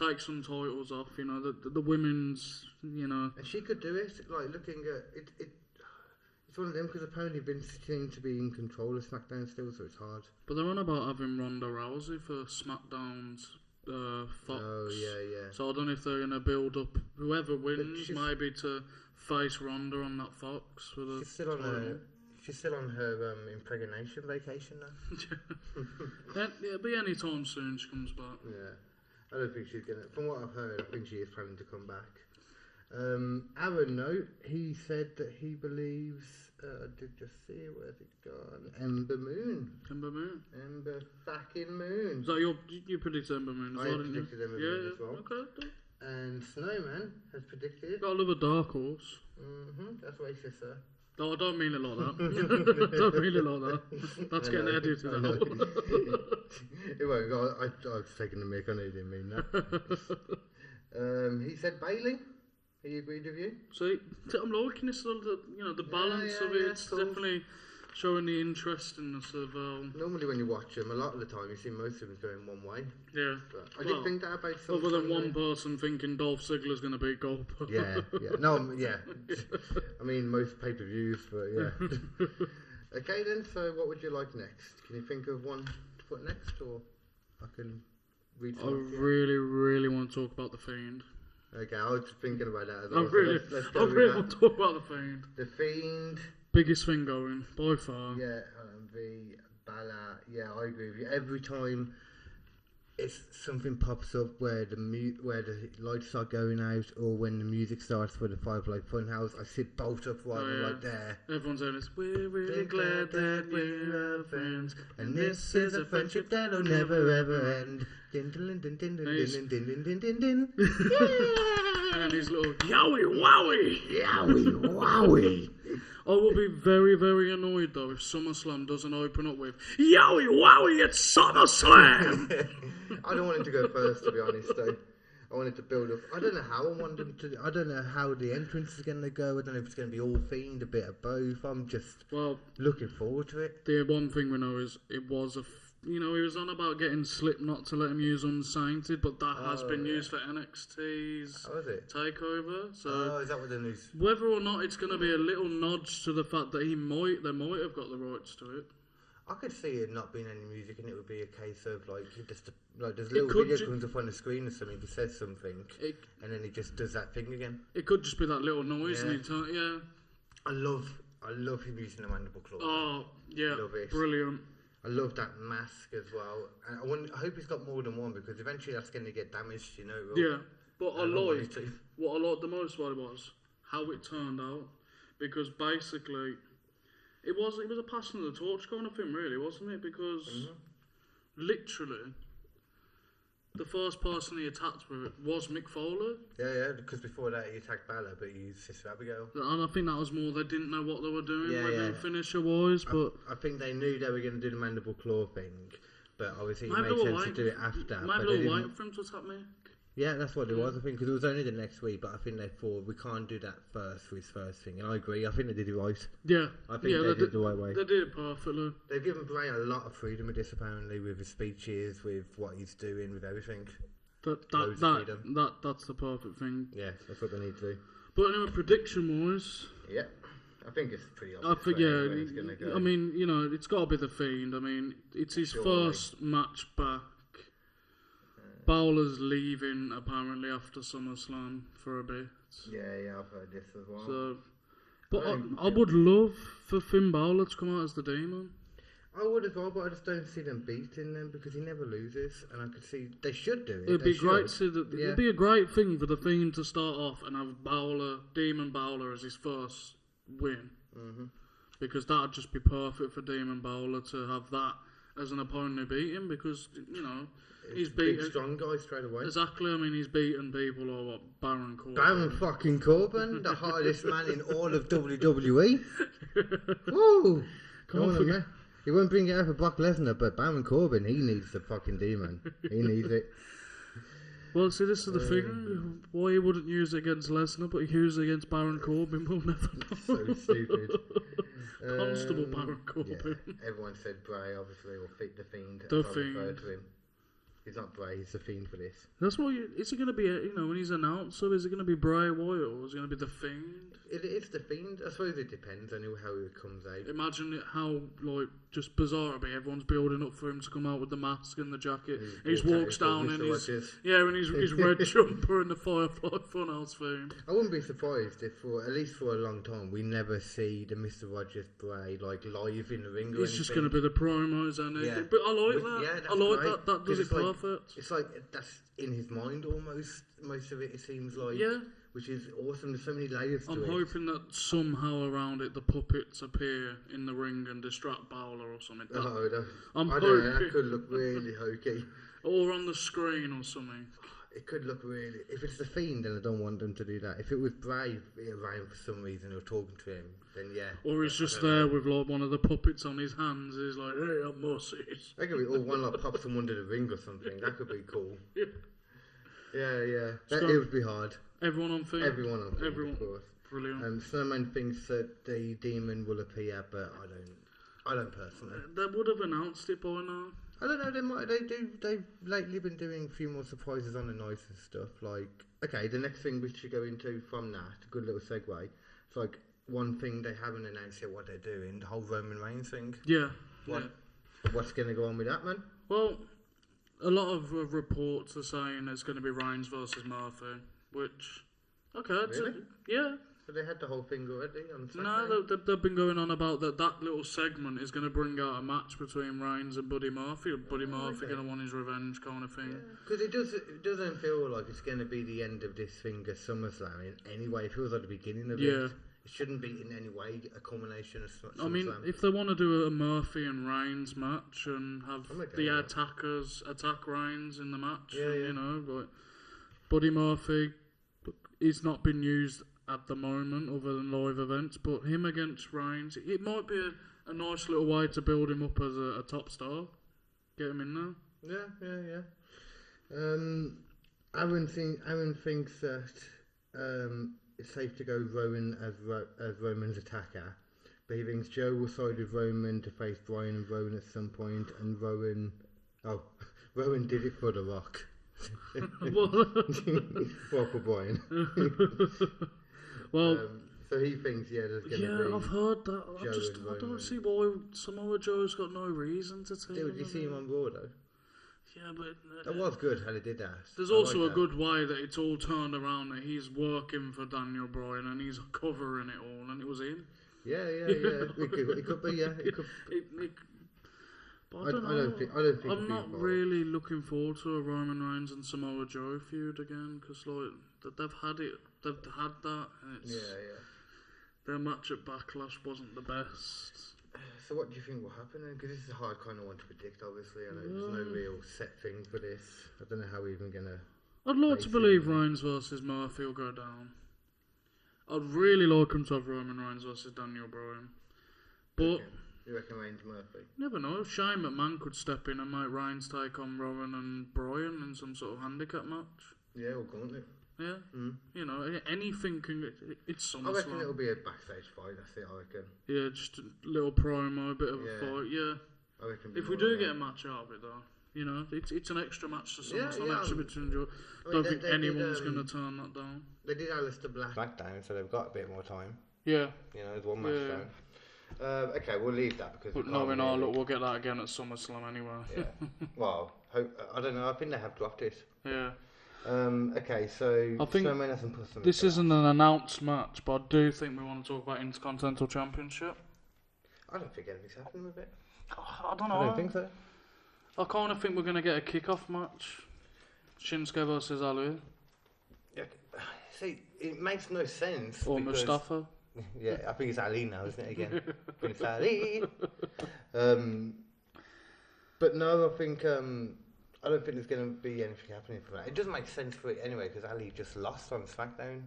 [SPEAKER 1] take some titles off, you know, the women's, you know,
[SPEAKER 2] and she could do it. Like looking at it, it's one of them because apparently Vince seems to be in control of SmackDown still, so it's hard.
[SPEAKER 1] But they're on about having Ronda Rousey for SmackDown's. Fox.
[SPEAKER 2] Oh yeah.
[SPEAKER 1] So I don't know if they're gonna build up whoever wins maybe to face Ronda on that Fox for the.
[SPEAKER 2] She's still on her impregnation vacation now.
[SPEAKER 1] It'll be any time soon she comes back.
[SPEAKER 2] Yeah, I don't think she's gonna. From what I've heard, I think she is planning to come back. Aaron, no, he said that he believes. I did just see it. Where's it gone? Ember Moon. Ember fucking Moon.
[SPEAKER 1] So you predicted Ember Moon as well, didn't you?
[SPEAKER 2] I predicted Ember Moon as well.
[SPEAKER 1] Okay.
[SPEAKER 2] And Snowman has predicted.
[SPEAKER 1] Got a little dark horse.
[SPEAKER 2] That's racist, sir.
[SPEAKER 1] No, I don't mean it like that. Don't mean it like that. That's getting edited out.
[SPEAKER 2] It won't go. I was taking the mic. I know you didn't mean that. He said Bailey. He agreed with you?
[SPEAKER 1] See, I'm liking this, the balance of it. It's definitely showing the interestingness of.
[SPEAKER 2] Normally, when you watch them, a lot of the time you see most of them going one way.
[SPEAKER 1] Yeah.
[SPEAKER 2] But I did think that about some.
[SPEAKER 1] Other than one person thinking Dolph Ziggler's going to beat Goldberg.
[SPEAKER 2] Yeah. No, yeah. I mean, most pay-per-views, but yeah. Okay, then. So, what would you like next? Can you think of one to put next, or I can read?
[SPEAKER 1] I really want to talk about The Fiend.
[SPEAKER 2] Okay, I was thinking about that as well.
[SPEAKER 1] I really want to talk about The Fiend.
[SPEAKER 2] The Fiend.
[SPEAKER 1] Biggest thing going, by far.
[SPEAKER 2] Yeah, the Bala. Yeah, I agree with you. Every time something pops up where the lights start going out, or when the music starts for the Firefly Funhouse, I sit bolt upright right there.
[SPEAKER 1] Everyone's saying this. We're really glad that we're friends,
[SPEAKER 2] and this is a friendship that'll never ever end. Din din din din din din din din din din.
[SPEAKER 1] And his little yowie wowie.
[SPEAKER 2] Wowie.
[SPEAKER 1] I will be very, very annoyed though if SummerSlam doesn't open up with yowie wowie at SummerSlam.
[SPEAKER 2] I don't want him to go first, to be honest. Though I wanted to build up. I don't know how I want them to. I don't know how the entrance is going to go. I don't know if it's going to be all Fiend, a bit of both. I'm just looking forward to it.
[SPEAKER 1] The one thing we know is it was he was on about getting Slipknot to let him use Unsainted, but that has been used for NXT's takeover. So
[SPEAKER 2] is that what the news?
[SPEAKER 1] Whether or not it's going to be a little nudge to the fact that they might have got the rights to it.
[SPEAKER 2] I could see it not being any music, and it would be a case of there's a little video comes up on the screen or something. He says something, and then he just does that thing again.
[SPEAKER 1] It could just be that little noise, and
[SPEAKER 2] I love him using the mandible claw.
[SPEAKER 1] Oh yeah, love it. Brilliant.
[SPEAKER 2] I love that mask as well, and I hope he's got more than one because eventually that's going to get damaged, you know.
[SPEAKER 1] Yeah, but what I liked the most about it was how it turned out, because basically it was a passing of the torch kind of thing, really, wasn't it? Because literally the first person he attacked with was Mick Foley.
[SPEAKER 2] Yeah, because before that he attacked Balor, but he used Sister Abigail.
[SPEAKER 1] And I think that was more, they didn't know what they were doing finisher-wise, but
[SPEAKER 2] I think they knew they were going to do the mandible claw thing, but obviously it made sense to do it after.
[SPEAKER 1] Maybe they were waiting for him to attack Mick.
[SPEAKER 2] Yeah, that's what it was, I think, because it was only the next week, but I think they thought we can't do that first for his first thing, and I agree, I think they did it right.
[SPEAKER 1] Yeah.
[SPEAKER 2] I think they did it the right way.
[SPEAKER 1] They did it perfectly.
[SPEAKER 2] They've given Bray a lot of freedom with this, apparently, with his speeches, with what he's doing, with everything.
[SPEAKER 1] That's the perfect thing.
[SPEAKER 2] Yeah, that's what they need to do.
[SPEAKER 1] But anyway, prediction-wise...
[SPEAKER 2] Yeah. I think it's pretty obvious. It's gonna go.
[SPEAKER 1] I mean, it's got to be The Fiend. I mean, it's his first match back. Balor's leaving, apparently, after SummerSlam for a bit.
[SPEAKER 2] Yeah, I've heard this as well.
[SPEAKER 1] So, but I would love for Finn Balor to come out as the Demon.
[SPEAKER 2] I would as well, but I just don't see them beating them because he never loses, and I could see they should do it.
[SPEAKER 1] It'd be great it'd be a great thing for the Fiend to start off and have Demon Balor as his first win, because that'd just be perfect for Demon Balor to have that as an opponent who beat him, because he's beaten
[SPEAKER 2] big strong guy straight away.
[SPEAKER 1] Exactly. I mean, he's beaten people like Baron Corbin.
[SPEAKER 2] Baron fucking Corbin, the hardest man in all of WWE. Woo! He won't bring it out for Brock Lesnar, but Baron Corbin, he needs the fucking demon. He needs it.
[SPEAKER 1] Well, see, this is the thing. Why he wouldn't use it against Lesnar, but he used it against Baron Corbin, we'll never know.
[SPEAKER 2] So stupid.
[SPEAKER 1] Constable Baron Corbin.
[SPEAKER 2] Yeah. Everyone said Bray, obviously, or The Fiend.
[SPEAKER 1] The
[SPEAKER 2] as I
[SPEAKER 1] Fiend.
[SPEAKER 2] referred to him. He's not Bray, he's The Fiend for this.
[SPEAKER 1] That's what is it going to be, when he's announced, so is it going to be Bray Wyatt or is it going to be The Fiend?
[SPEAKER 2] It's The Fiend. I suppose it depends on how it comes out.
[SPEAKER 1] Imagine how, just bizarre it'd be. Everyone's building up for him to come out with the mask and the jacket. He walks down in his red jumper and the Firefly Funhouse theme.
[SPEAKER 2] I wouldn't be surprised if, at least for a long time, we never see the Mr. Rogers Bray live in the ring.
[SPEAKER 1] It's just going to be the promos, isn't it? Yeah. But I like that.
[SPEAKER 2] Yeah,
[SPEAKER 1] I like
[SPEAKER 2] great.
[SPEAKER 1] That does it perfect.
[SPEAKER 2] It's like that's in his mind almost. Most of it seems like.
[SPEAKER 1] Yeah.
[SPEAKER 2] Which is awesome. There's so many layers to it.
[SPEAKER 1] I'm hoping that somehow around it the puppets appear in the ring and distract Bowler or something.
[SPEAKER 2] I don't know. That could look really hokey.
[SPEAKER 1] Or on the screen or something.
[SPEAKER 2] It could look really... If it's The Fiend, then I don't want them to do that. If it was Bray around for some reason or talking to him, then yeah.
[SPEAKER 1] Or he's just there with one of the puppets on his hands. He's like, hey, I'm Moses.
[SPEAKER 2] That could be, or one pops him under the ring or something. That could be cool. Yeah. It would be hard.
[SPEAKER 1] Everyone on Fiend?
[SPEAKER 2] Everyone on Fiend, of course.
[SPEAKER 1] Brilliant.
[SPEAKER 2] Snowman thinks that the demon will appear, but I don't personally.
[SPEAKER 1] They would have announced it by now.
[SPEAKER 2] I don't know. They've lately been doing a few more surprises on the nice and stuff. Like, okay, the next thing we should go into from that, a good little segue. It's like one thing they haven't announced yet what they're doing, the whole Roman Reigns thing.
[SPEAKER 1] Yeah.
[SPEAKER 2] What's going to go on with that, man?
[SPEAKER 1] Well, a lot of reports are saying it's going to be Reigns versus Murphy, which, okay,
[SPEAKER 2] really?
[SPEAKER 1] Yeah.
[SPEAKER 2] But they had the whole thing already on Saturday.
[SPEAKER 1] No, they've been going on about that little segment is going to bring out a match between Reigns and Buddy Murphy. Or Buddy Murphy going to want his revenge kind of thing.
[SPEAKER 2] Because it doesn't feel like it's going to be the end of this thing at SummerSlam in any way. It feels like the beginning of it. It shouldn't be in any way a culmination of SummerSlam.
[SPEAKER 1] I mean, if they want to do a Murphy and Reigns match and have the attackers attack Reigns in the match, like Buddy Murphy, he's not been used at the moment other than live events, but him against Reigns, it might be a nice little way to build him up as a top star. Get him in there.
[SPEAKER 2] Yeah. Aaron thinks that it's safe to go Rowan as Roman's attacker, but he thinks Joe will side with Roman to face Bryan and Rowan at some point, and Rowan did it for The Rock. Welcome, Bryan.
[SPEAKER 1] Well,
[SPEAKER 2] so he thinks, there's going to be.
[SPEAKER 1] I've heard that. I don't see why Samoa Joe's got no reason to take.
[SPEAKER 2] Did you see him on Raw though?
[SPEAKER 1] Yeah, but
[SPEAKER 2] that was good how they did that.
[SPEAKER 1] There's also a good way that it's all turned around. That he's working for Daniel Bryan and he's covering it all, and it was him.
[SPEAKER 2] Yeah. It could be. Yeah, it could.
[SPEAKER 1] But I don't think I'm not really looking forward to a Roman Reigns and Samoa Joe feud again because they've had it. They've had that. And it's, their match at Backlash wasn't the best.
[SPEAKER 2] So what do you think will happen then? Because this is a hard kind of one to predict, obviously. I know there's no real set thing for this. I don't know how we're even going to...
[SPEAKER 1] I'd like to believe Reigns versus Murphy will go down. I'd really like him to have Roman Reigns versus Daniel Bryan. But...
[SPEAKER 2] You reckon Reigns Murphy?
[SPEAKER 1] Never know. Shane McMahon could step in and make Reigns take on Rowan and Bryan in some sort of handicap match.
[SPEAKER 2] Yeah, or gauntlet.
[SPEAKER 1] Yeah. Anything can... It's SummerSlam.
[SPEAKER 2] I reckon it'll be a backstage fight, that's it, I reckon.
[SPEAKER 1] Yeah, just a little promo, a bit of a fight,
[SPEAKER 2] I reckon
[SPEAKER 1] if we do get a match out of it, though, it's an extra match to SummerSlam, extra bit to enjoy. I don't think anyone's going to turn that down.
[SPEAKER 2] They did Aleister Black back so they've got a bit more time.
[SPEAKER 1] Yeah.
[SPEAKER 2] There's one match down. Okay, we'll leave that because.
[SPEAKER 1] But knowing our look, we'll get that again at SummerSlam anyway.
[SPEAKER 2] Yeah. Well, I don't know. I think they have dropped it.
[SPEAKER 1] Yeah.
[SPEAKER 2] Okay, so
[SPEAKER 1] I think this isn't an announced match, but I do think we want to talk about Intercontinental Championship.
[SPEAKER 2] I don't think anything's happening with it.
[SPEAKER 1] I don't know.
[SPEAKER 2] I don't think so.
[SPEAKER 1] I kind of think we're going to get a kick-off match. Shinsuke versus Ali.
[SPEAKER 2] Yeah. See, it makes no sense.
[SPEAKER 1] Or Mustafa.
[SPEAKER 2] Yeah, I think it's Ali now, isn't it, again? Prince Ali. But no, I think... I don't think there's going to be anything happening for that. It doesn't make sense for it anyway, because Ali just lost on SmackDown.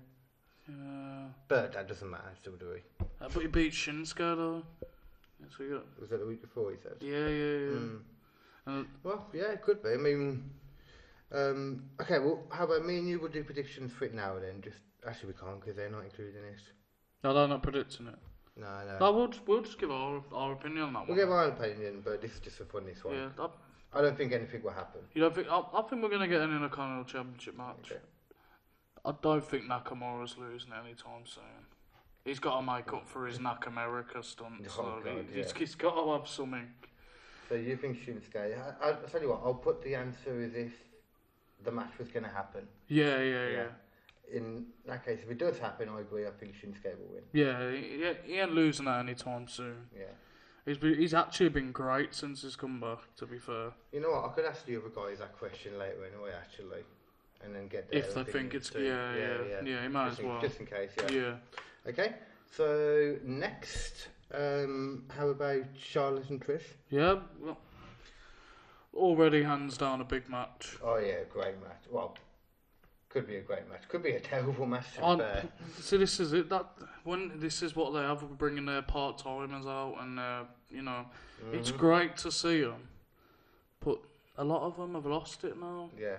[SPEAKER 1] Yeah.
[SPEAKER 2] But that doesn't matter, still do we?
[SPEAKER 1] But he beat Shinsuke, though. Yes, we got.
[SPEAKER 2] Was that the week before, he said?
[SPEAKER 1] Yeah.
[SPEAKER 2] Well, yeah, it could be. I mean, Okay, well, how about me and you will do predictions for it now then? Actually, we can't because they're not including it.
[SPEAKER 1] No, they're not predicting it.
[SPEAKER 2] No.
[SPEAKER 1] We'll just give our opinion on that one.
[SPEAKER 2] We'll give our own opinion, but this is just a funniest one.
[SPEAKER 1] Yeah,
[SPEAKER 2] I don't think anything will happen.
[SPEAKER 1] You don't think? I think we're gonna get an Intercontinental Championship match.
[SPEAKER 2] Okay.
[SPEAKER 1] I don't think Nakamura's losing anytime soon. He's got to make up for his Nakamerica stunt. He's got to have something.
[SPEAKER 2] So you think Shinsuke? I'll tell you what. I'll put the answer as if the match was going to happen.
[SPEAKER 1] Yeah.
[SPEAKER 2] In that case, if it does happen, I agree. I think Shinsuke will win.
[SPEAKER 1] Yeah, he ain't losing that anytime soon.
[SPEAKER 2] Yeah.
[SPEAKER 1] He's actually been great since his comeback, to be fair.
[SPEAKER 2] You know what? I could ask the other guys that question later anyway, actually. And then get their
[SPEAKER 1] if they think it's...
[SPEAKER 2] too.
[SPEAKER 1] Yeah, he might as well.
[SPEAKER 2] Just in case,
[SPEAKER 1] Yeah.
[SPEAKER 2] Okay, so next, how about Charlotte and Trish?
[SPEAKER 1] Yeah, well, already hands down a big match.
[SPEAKER 2] Oh yeah, great match. Well, could be a great match. Could be a terrible match.
[SPEAKER 1] See, this is it. This is what they have, bringing their part-timers out, and it's great to see them. But a lot of them have lost it now.
[SPEAKER 2] Yeah.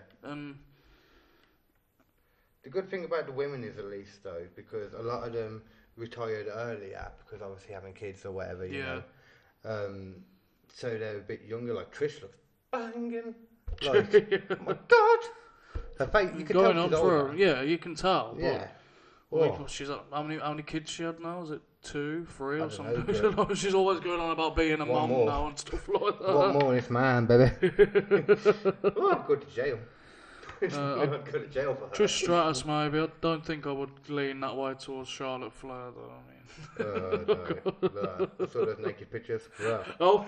[SPEAKER 2] The good thing about the women is, at least though, because a lot of them retired earlier because obviously having kids or whatever, you know. So they're a bit younger. Like Trish looks banging. Like, oh my God. Her face, you can
[SPEAKER 1] going
[SPEAKER 2] tell
[SPEAKER 1] on
[SPEAKER 2] she's
[SPEAKER 1] for
[SPEAKER 2] older.
[SPEAKER 1] her. Yeah, you can tell.
[SPEAKER 2] Yeah.
[SPEAKER 1] She's how many kids she had now? Is it 2, 3 or something?
[SPEAKER 2] Know,
[SPEAKER 1] she's always going on about being a mum now and stuff like that.
[SPEAKER 2] One more in this man, baby. I'd go to jail. I'd go to jail for her.
[SPEAKER 1] Trish Stratus, maybe. I don't think I would lean that way towards Charlotte Flair, though.
[SPEAKER 2] No. I saw those naked pictures. Yeah.
[SPEAKER 1] Oh.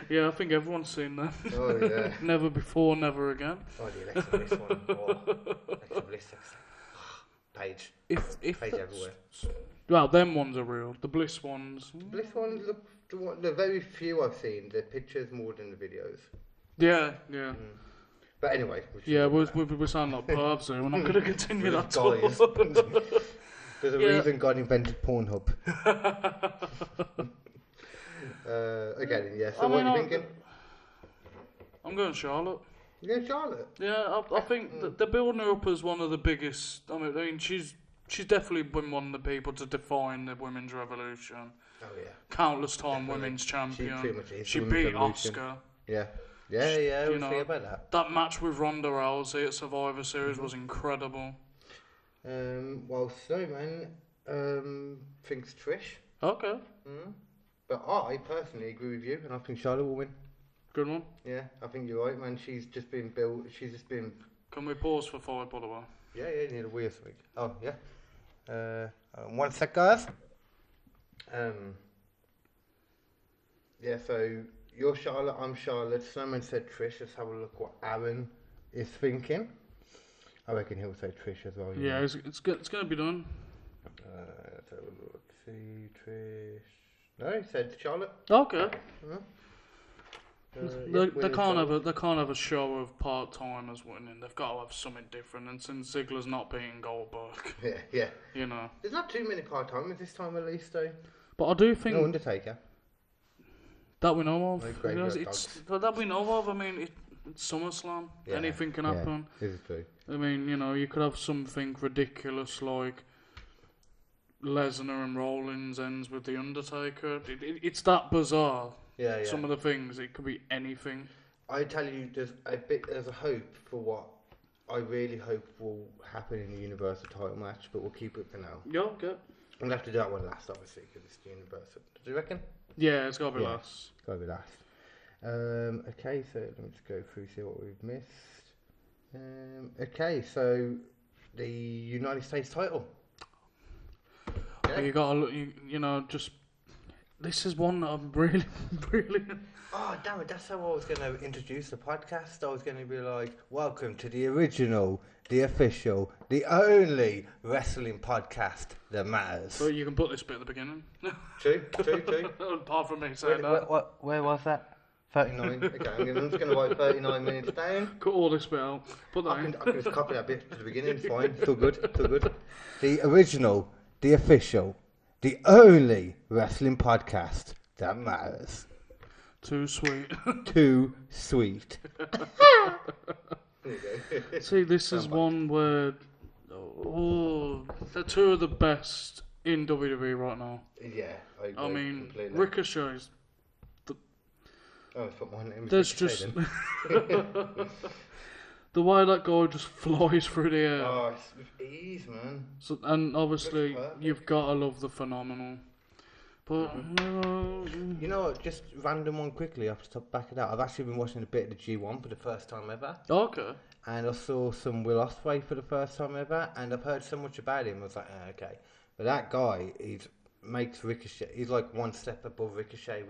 [SPEAKER 1] Yeah, I think everyone's seen them.
[SPEAKER 2] Oh, yeah.
[SPEAKER 1] Never before, never again.
[SPEAKER 2] Oh, the Alexa Bliss one. Alexa Bliss. Page. Page everywhere.
[SPEAKER 1] Well, them ones are real. The Bliss ones.
[SPEAKER 2] Bliss ones look... The very few I've seen, the pictures more than the videos.
[SPEAKER 1] Yeah.
[SPEAKER 2] But anyway...
[SPEAKER 1] we sound like pervs here. We're not going to continue that talk.
[SPEAKER 2] There's a reason God invented Pornhub. Okay then, yeah. So what are you thinking?
[SPEAKER 1] I'm going Charlotte.
[SPEAKER 2] You're going Charlotte?
[SPEAKER 1] Yeah, I think that they're building her up as one of the biggest... I mean, she's definitely been one of the people to define the women's revolution.
[SPEAKER 2] Oh, yeah.
[SPEAKER 1] Countless time women's champion.
[SPEAKER 2] She pretty much is.
[SPEAKER 1] She beat Asuka.
[SPEAKER 2] Yeah. Yeah, we'll see about that.
[SPEAKER 1] That match with Ronda Rousey at Survivor Series was incredible.
[SPEAKER 2] Well, Snowman thinks Trish.
[SPEAKER 1] Okay.
[SPEAKER 2] But I personally agree with you, and I think Charlotte will win.
[SPEAKER 1] Good one.
[SPEAKER 2] Yeah, I think you're right, man. She's just been built. She's just been...
[SPEAKER 1] Can we pause for 5, by the way?
[SPEAKER 2] Yeah, you need a wee or something. Oh, yeah. 1 sec, guys. Yeah, so you're Charlotte, I'm Charlotte. Someone said Trish. Let's have a look what Aaron is thinking. I reckon he'll say Trish as well.
[SPEAKER 1] Yeah, it's going to be done.
[SPEAKER 2] Let's have a look. See, Trish. No, he said Charlotte.
[SPEAKER 1] Okay.
[SPEAKER 2] They
[SPEAKER 1] can't have a show of part-timers winning. They've got to have something different. And since Ziggler's not beating Goldberg,
[SPEAKER 2] yeah,
[SPEAKER 1] you know,
[SPEAKER 2] there's not too many part-timers this time at least, though.
[SPEAKER 1] But I do think
[SPEAKER 2] no Undertaker
[SPEAKER 1] that we know of.
[SPEAKER 2] That
[SPEAKER 1] we know of. I mean, it's SummerSlam. Yeah, anything can happen.
[SPEAKER 2] This is true.
[SPEAKER 1] I mean, you could have something ridiculous like Lesnar and Rollins ends with the Undertaker. It's that bizarre.
[SPEAKER 2] Yeah.
[SPEAKER 1] Some of the things, it could be anything.
[SPEAKER 2] I tell you, there's a hope for what I really hope will happen in the Universal title match, but we'll keep it for now.
[SPEAKER 1] Yeah, okay.
[SPEAKER 2] We'll have to do that one last, obviously, because it's the Universal. Do you reckon?
[SPEAKER 1] Yeah, it's got to be last.
[SPEAKER 2] It's got to be last. Okay, so let me just go through, see what we've missed. Okay, so the United States title.
[SPEAKER 1] Yeah. You got to look, just... This is one that I'm really...
[SPEAKER 2] Oh, damn it, that's how I was going to introduce the podcast. I was going to be like, welcome to the original, the official, the only wrestling podcast that matters.
[SPEAKER 1] So you can put this bit at the beginning.
[SPEAKER 2] True.
[SPEAKER 1] Apart from me saying that.
[SPEAKER 2] Where was that? 39. Okay, I'm just going to write 39 minutes down.
[SPEAKER 1] Cut all this bit out. Put that in.
[SPEAKER 2] I can just copy that bit to the beginning. It's fine. It's all good. The original, the official, the only wrestling podcast that matters.
[SPEAKER 1] Too sweet.
[SPEAKER 2] Too sweet.
[SPEAKER 1] See, this is one where they're two of the best in WWE right now.
[SPEAKER 2] Yeah, I agree.
[SPEAKER 1] I mean,
[SPEAKER 2] completely.
[SPEAKER 1] Ricochet's.
[SPEAKER 2] Oh, I thought my name was
[SPEAKER 1] There's
[SPEAKER 2] Ricochet
[SPEAKER 1] just the way that guy just flies through the air.
[SPEAKER 2] Oh, it's with ease, man.
[SPEAKER 1] So, and obviously, you've got to love the Phenomenal. But
[SPEAKER 2] you know what? Just random one quickly. Off the top, back it out. I've actually been watching a bit of the G1 for the first time ever.
[SPEAKER 1] Okay.
[SPEAKER 2] And I saw some Will Ospreay for the first time ever, and I've heard so much about him. I was like, okay. But that guy, makes Ricochet. He's like one step above Ricochet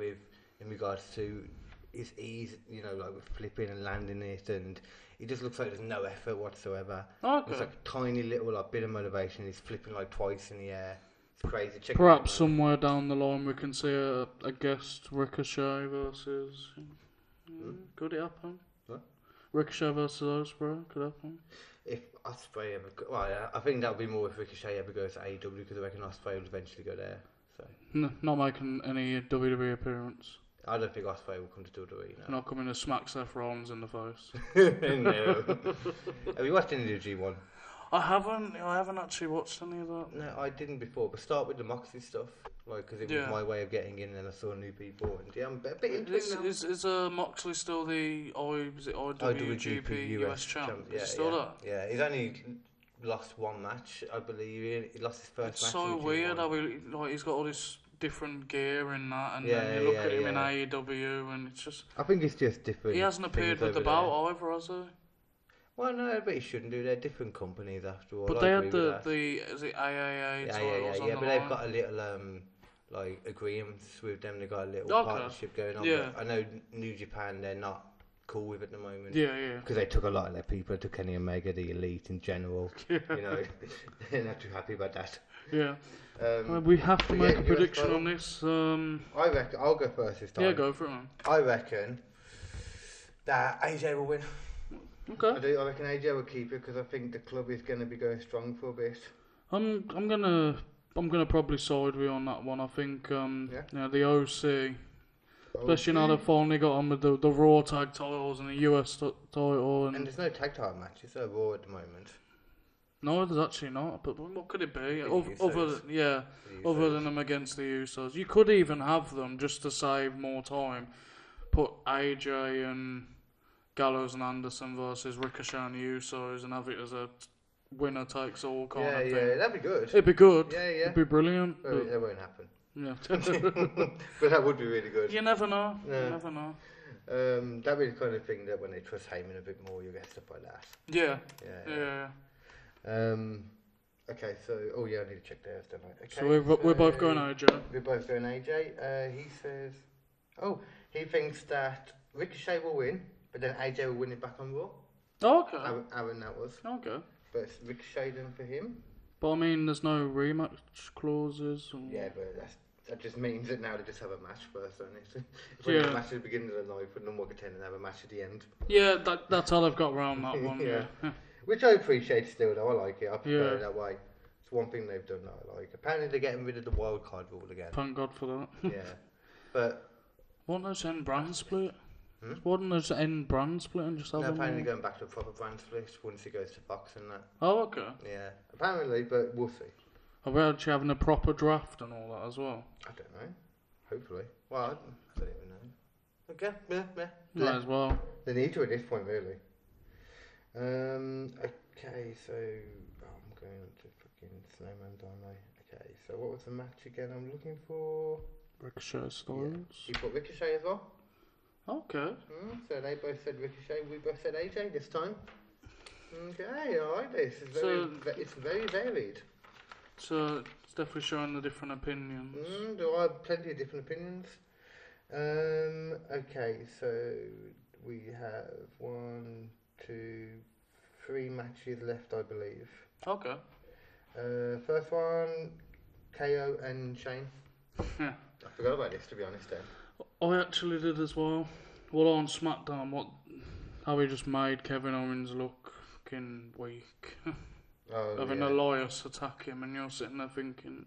[SPEAKER 2] in regards to his ease. You know, like with flipping and landing it, and he just looks like there's no effort whatsoever.
[SPEAKER 1] Okay.
[SPEAKER 2] It's like a tiny little bit of motivation. He's flipping like twice in the air. It's crazy. Check
[SPEAKER 1] Perhaps somewhere down the line we can see a guest Ricochet versus. Could it happen?
[SPEAKER 2] What?
[SPEAKER 1] Ricochet versus Ospreay could happen.
[SPEAKER 2] If Ospreay ever I think that would be more if Ricochet ever goes to AEW, because I reckon Ospreay will eventually go there. So
[SPEAKER 1] No, not making any WWE appearance.
[SPEAKER 2] I don't think Ospreay will come to WWE now.
[SPEAKER 1] Not coming to smack Seth Rollins in the face.
[SPEAKER 2] No. Have you watched any of the G1?
[SPEAKER 1] I haven't actually watched any of that.
[SPEAKER 2] No, I didn't before. But start with the Moxley stuff, like, because it was my way of getting in, and I saw new people, and I'm a bit into it now.
[SPEAKER 1] Is Moxley still the IWGP US champ?
[SPEAKER 2] Yeah,
[SPEAKER 1] still that?
[SPEAKER 2] Yeah, he's only lost one match, I believe. He lost his first match.
[SPEAKER 1] It's so weird how he's got all this different gear in that, and then you look at him in AEW, and it's just.
[SPEAKER 2] I think it's just different.
[SPEAKER 1] He hasn't appeared with the belt either, has he?
[SPEAKER 2] Well, no, but he shouldn't do. They're different companies after all.
[SPEAKER 1] But they had the is it AAA titles on the
[SPEAKER 2] but they've got a little like agreements with them. They've got a little partnership going on.
[SPEAKER 1] Yeah.
[SPEAKER 2] But I know New Japan, they're not cool with at the moment.
[SPEAKER 1] Yeah, yeah.
[SPEAKER 2] Because they took a lot of their people to Kenny Omega, the Elite in general. You know, they're not too happy about that.
[SPEAKER 1] Yeah. We have to make a prediction on this.
[SPEAKER 2] I reckon I'll go first this time.
[SPEAKER 1] Yeah, go for it, man.
[SPEAKER 2] I reckon that AJ will win.
[SPEAKER 1] Okay.
[SPEAKER 2] I reckon AJ will keep it because I think the club is going to be going strong for a bit.
[SPEAKER 1] I'm gonna probably side with you on that one. I think the OC, especially now they've finally got on with the Raw tag titles and the US title. And
[SPEAKER 2] there's no tag title matches at Raw at the moment.
[SPEAKER 1] No, there's actually not. But what could it be? Other than them against the Usos, you could even have them just to save more time. Put AJ and Gallows and Anderson versus Ricochet and the Usos and have it as a winner takes all kind of thing.
[SPEAKER 2] Yeah, that'd be good.
[SPEAKER 1] It'd be good.
[SPEAKER 2] Yeah.
[SPEAKER 1] It'd be brilliant.
[SPEAKER 2] But it won't happen.
[SPEAKER 1] Yeah.
[SPEAKER 2] But that would be really good.
[SPEAKER 1] You never know. Yeah. You never know.
[SPEAKER 2] That'd be the kind of thing that when they trust Heyman a bit more, you get stuff like that.
[SPEAKER 1] Yeah.
[SPEAKER 2] Okay, so I need to check theirs, don't I? Okay,
[SPEAKER 1] so we're both going AJ.
[SPEAKER 2] We're both going AJ. He says, he thinks that Ricochet will win, but then AJ will win it back on Raw.
[SPEAKER 1] Oh, okay.
[SPEAKER 2] Aaron, that was.
[SPEAKER 1] Okay.
[SPEAKER 2] But it's Ricochet then for him.
[SPEAKER 1] But I mean, there's no rematch clauses. Or...
[SPEAKER 2] Yeah, but that just means that now they just have a match first, don't they? If they have a match at the beginning of the night, but no more contender and have a match at the end.
[SPEAKER 1] Yeah, that's how they've got around that one. Yeah.
[SPEAKER 2] Which I appreciate still, though. I like it. I prefer it that way. It's one thing they've done that I like. Apparently, they're getting rid of the wild card rule again.
[SPEAKER 1] Thank God for that.
[SPEAKER 2] Yeah, but
[SPEAKER 1] wasn't there just end brand split? Wasn't there just end brand split and just have
[SPEAKER 2] apparently going back to a proper brand split once it goes to Fox and that.
[SPEAKER 1] Oh, okay.
[SPEAKER 2] Yeah, apparently, but we'll see.
[SPEAKER 1] Are we actually having a proper draft and all that as well?
[SPEAKER 2] I don't know. Hopefully. Well, I don't even know. Okay, yeah.
[SPEAKER 1] Might as well.
[SPEAKER 2] They need to at this point, really. Okay, so I'm going to fucking Snowman, don't I? Okay, so what was the match again I'm looking for?
[SPEAKER 1] Ricochet Styles.
[SPEAKER 2] You put Ricochet as well?
[SPEAKER 1] Okay.
[SPEAKER 2] So they both said Ricochet, we both said AJ this time. Okay, alright, this is it's very varied.
[SPEAKER 1] So it's definitely showing the different opinions.
[SPEAKER 2] There are plenty of different opinions. Okay, so we have 1, 2, 3 matches left, I believe.
[SPEAKER 1] Okay.
[SPEAKER 2] First one, KO and Shane.
[SPEAKER 1] Yeah.
[SPEAKER 2] I forgot about this, to be honest, then.
[SPEAKER 1] I actually did as well. Well, on SmackDown, how he just made Kevin Owens look fucking weak. Having Elias attack him, and you're sitting there thinking,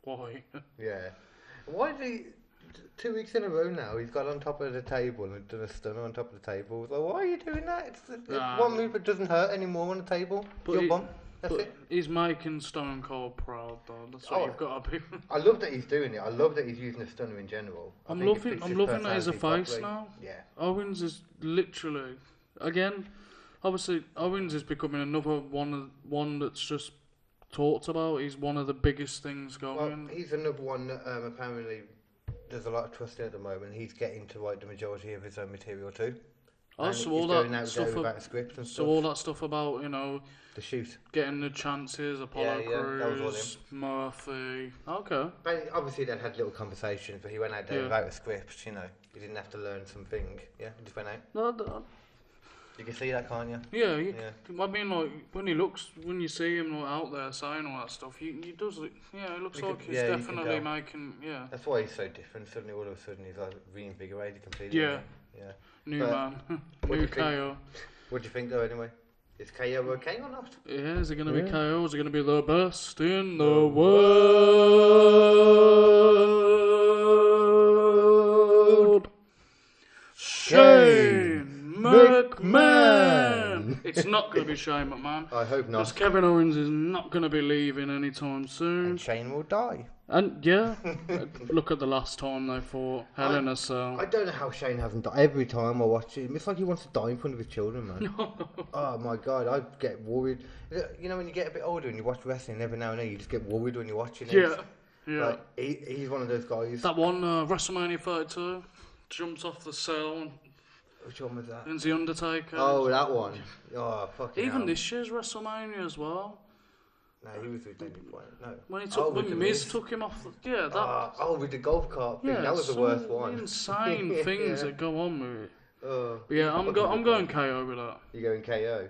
[SPEAKER 1] why?
[SPEAKER 2] Yeah. Why did he... 2 weeks in a row now, he's got on top of the table and done a stunner on top of the table. It's like, why are you doing that? It's one move that doesn't hurt anymore on the table. Your bum. That's it.
[SPEAKER 1] He's making Stone Cold proud, though. That's what you've got to be.
[SPEAKER 2] I love that he's doing it. I love that he's using the stunner in general.
[SPEAKER 1] I'm loving that he's a face now.
[SPEAKER 2] Yeah.
[SPEAKER 1] Owens is literally, again, obviously, Owens is becoming another one that's just talked about. He's one of the biggest things going.
[SPEAKER 2] Well, he's another one that apparently there's a lot of trust in at the moment. He's getting to write the majority of his own material too.
[SPEAKER 1] So all that stuff about, you know,
[SPEAKER 2] the shoot,
[SPEAKER 1] getting the chances, Apollo Crews, Murphy. Okay.
[SPEAKER 2] But obviously they had little conversations, but he went out there without a script. You know, he didn't have to learn something. Yeah, he just went out.
[SPEAKER 1] No.
[SPEAKER 2] You can see that, can't you?
[SPEAKER 1] Yeah. I mean, like when you see him like, out there saying all that stuff, it looks like he's definitely making. Yeah.
[SPEAKER 2] That's why he's so different. Suddenly, all of a sudden, he's like reinvigorated completely.
[SPEAKER 1] Yeah. New man, new KO.
[SPEAKER 2] What do you think, though? Anyway, is KO okay or not?
[SPEAKER 1] Yeah, is it going to be KO? Is it going to be the best in the world? Shane McMahon. It's not going to be Shane McMahon.
[SPEAKER 2] I hope not.
[SPEAKER 1] Because Kevin Owens is not going to be leaving anytime soon.
[SPEAKER 2] And Shane will die.
[SPEAKER 1] And look at the last time they fought Hell in a Cell.
[SPEAKER 2] I don't know how Shane hasn't died. Every time I watch him, it's like he wants to die in front of his children, man. Oh my god, I get worried. You know, when you get a bit older and you watch wrestling, every now and then you just get worried when you're watching it.
[SPEAKER 1] Yeah.
[SPEAKER 2] Like, he's one of those guys.
[SPEAKER 1] That one, WrestleMania 32, jumps off the cell.
[SPEAKER 2] Which one was that?
[SPEAKER 1] And The Undertaker.
[SPEAKER 2] Oh, that one. Oh, fucking
[SPEAKER 1] Even
[SPEAKER 2] hell.
[SPEAKER 1] this year's WrestleMania as well.
[SPEAKER 2] No, he was with David Bryan. No.
[SPEAKER 1] When Miz took him off.
[SPEAKER 2] With the golf cart thing. That was the worst one.
[SPEAKER 1] Insane things that go on with it. But I'm going KO with that.
[SPEAKER 2] You're going KO?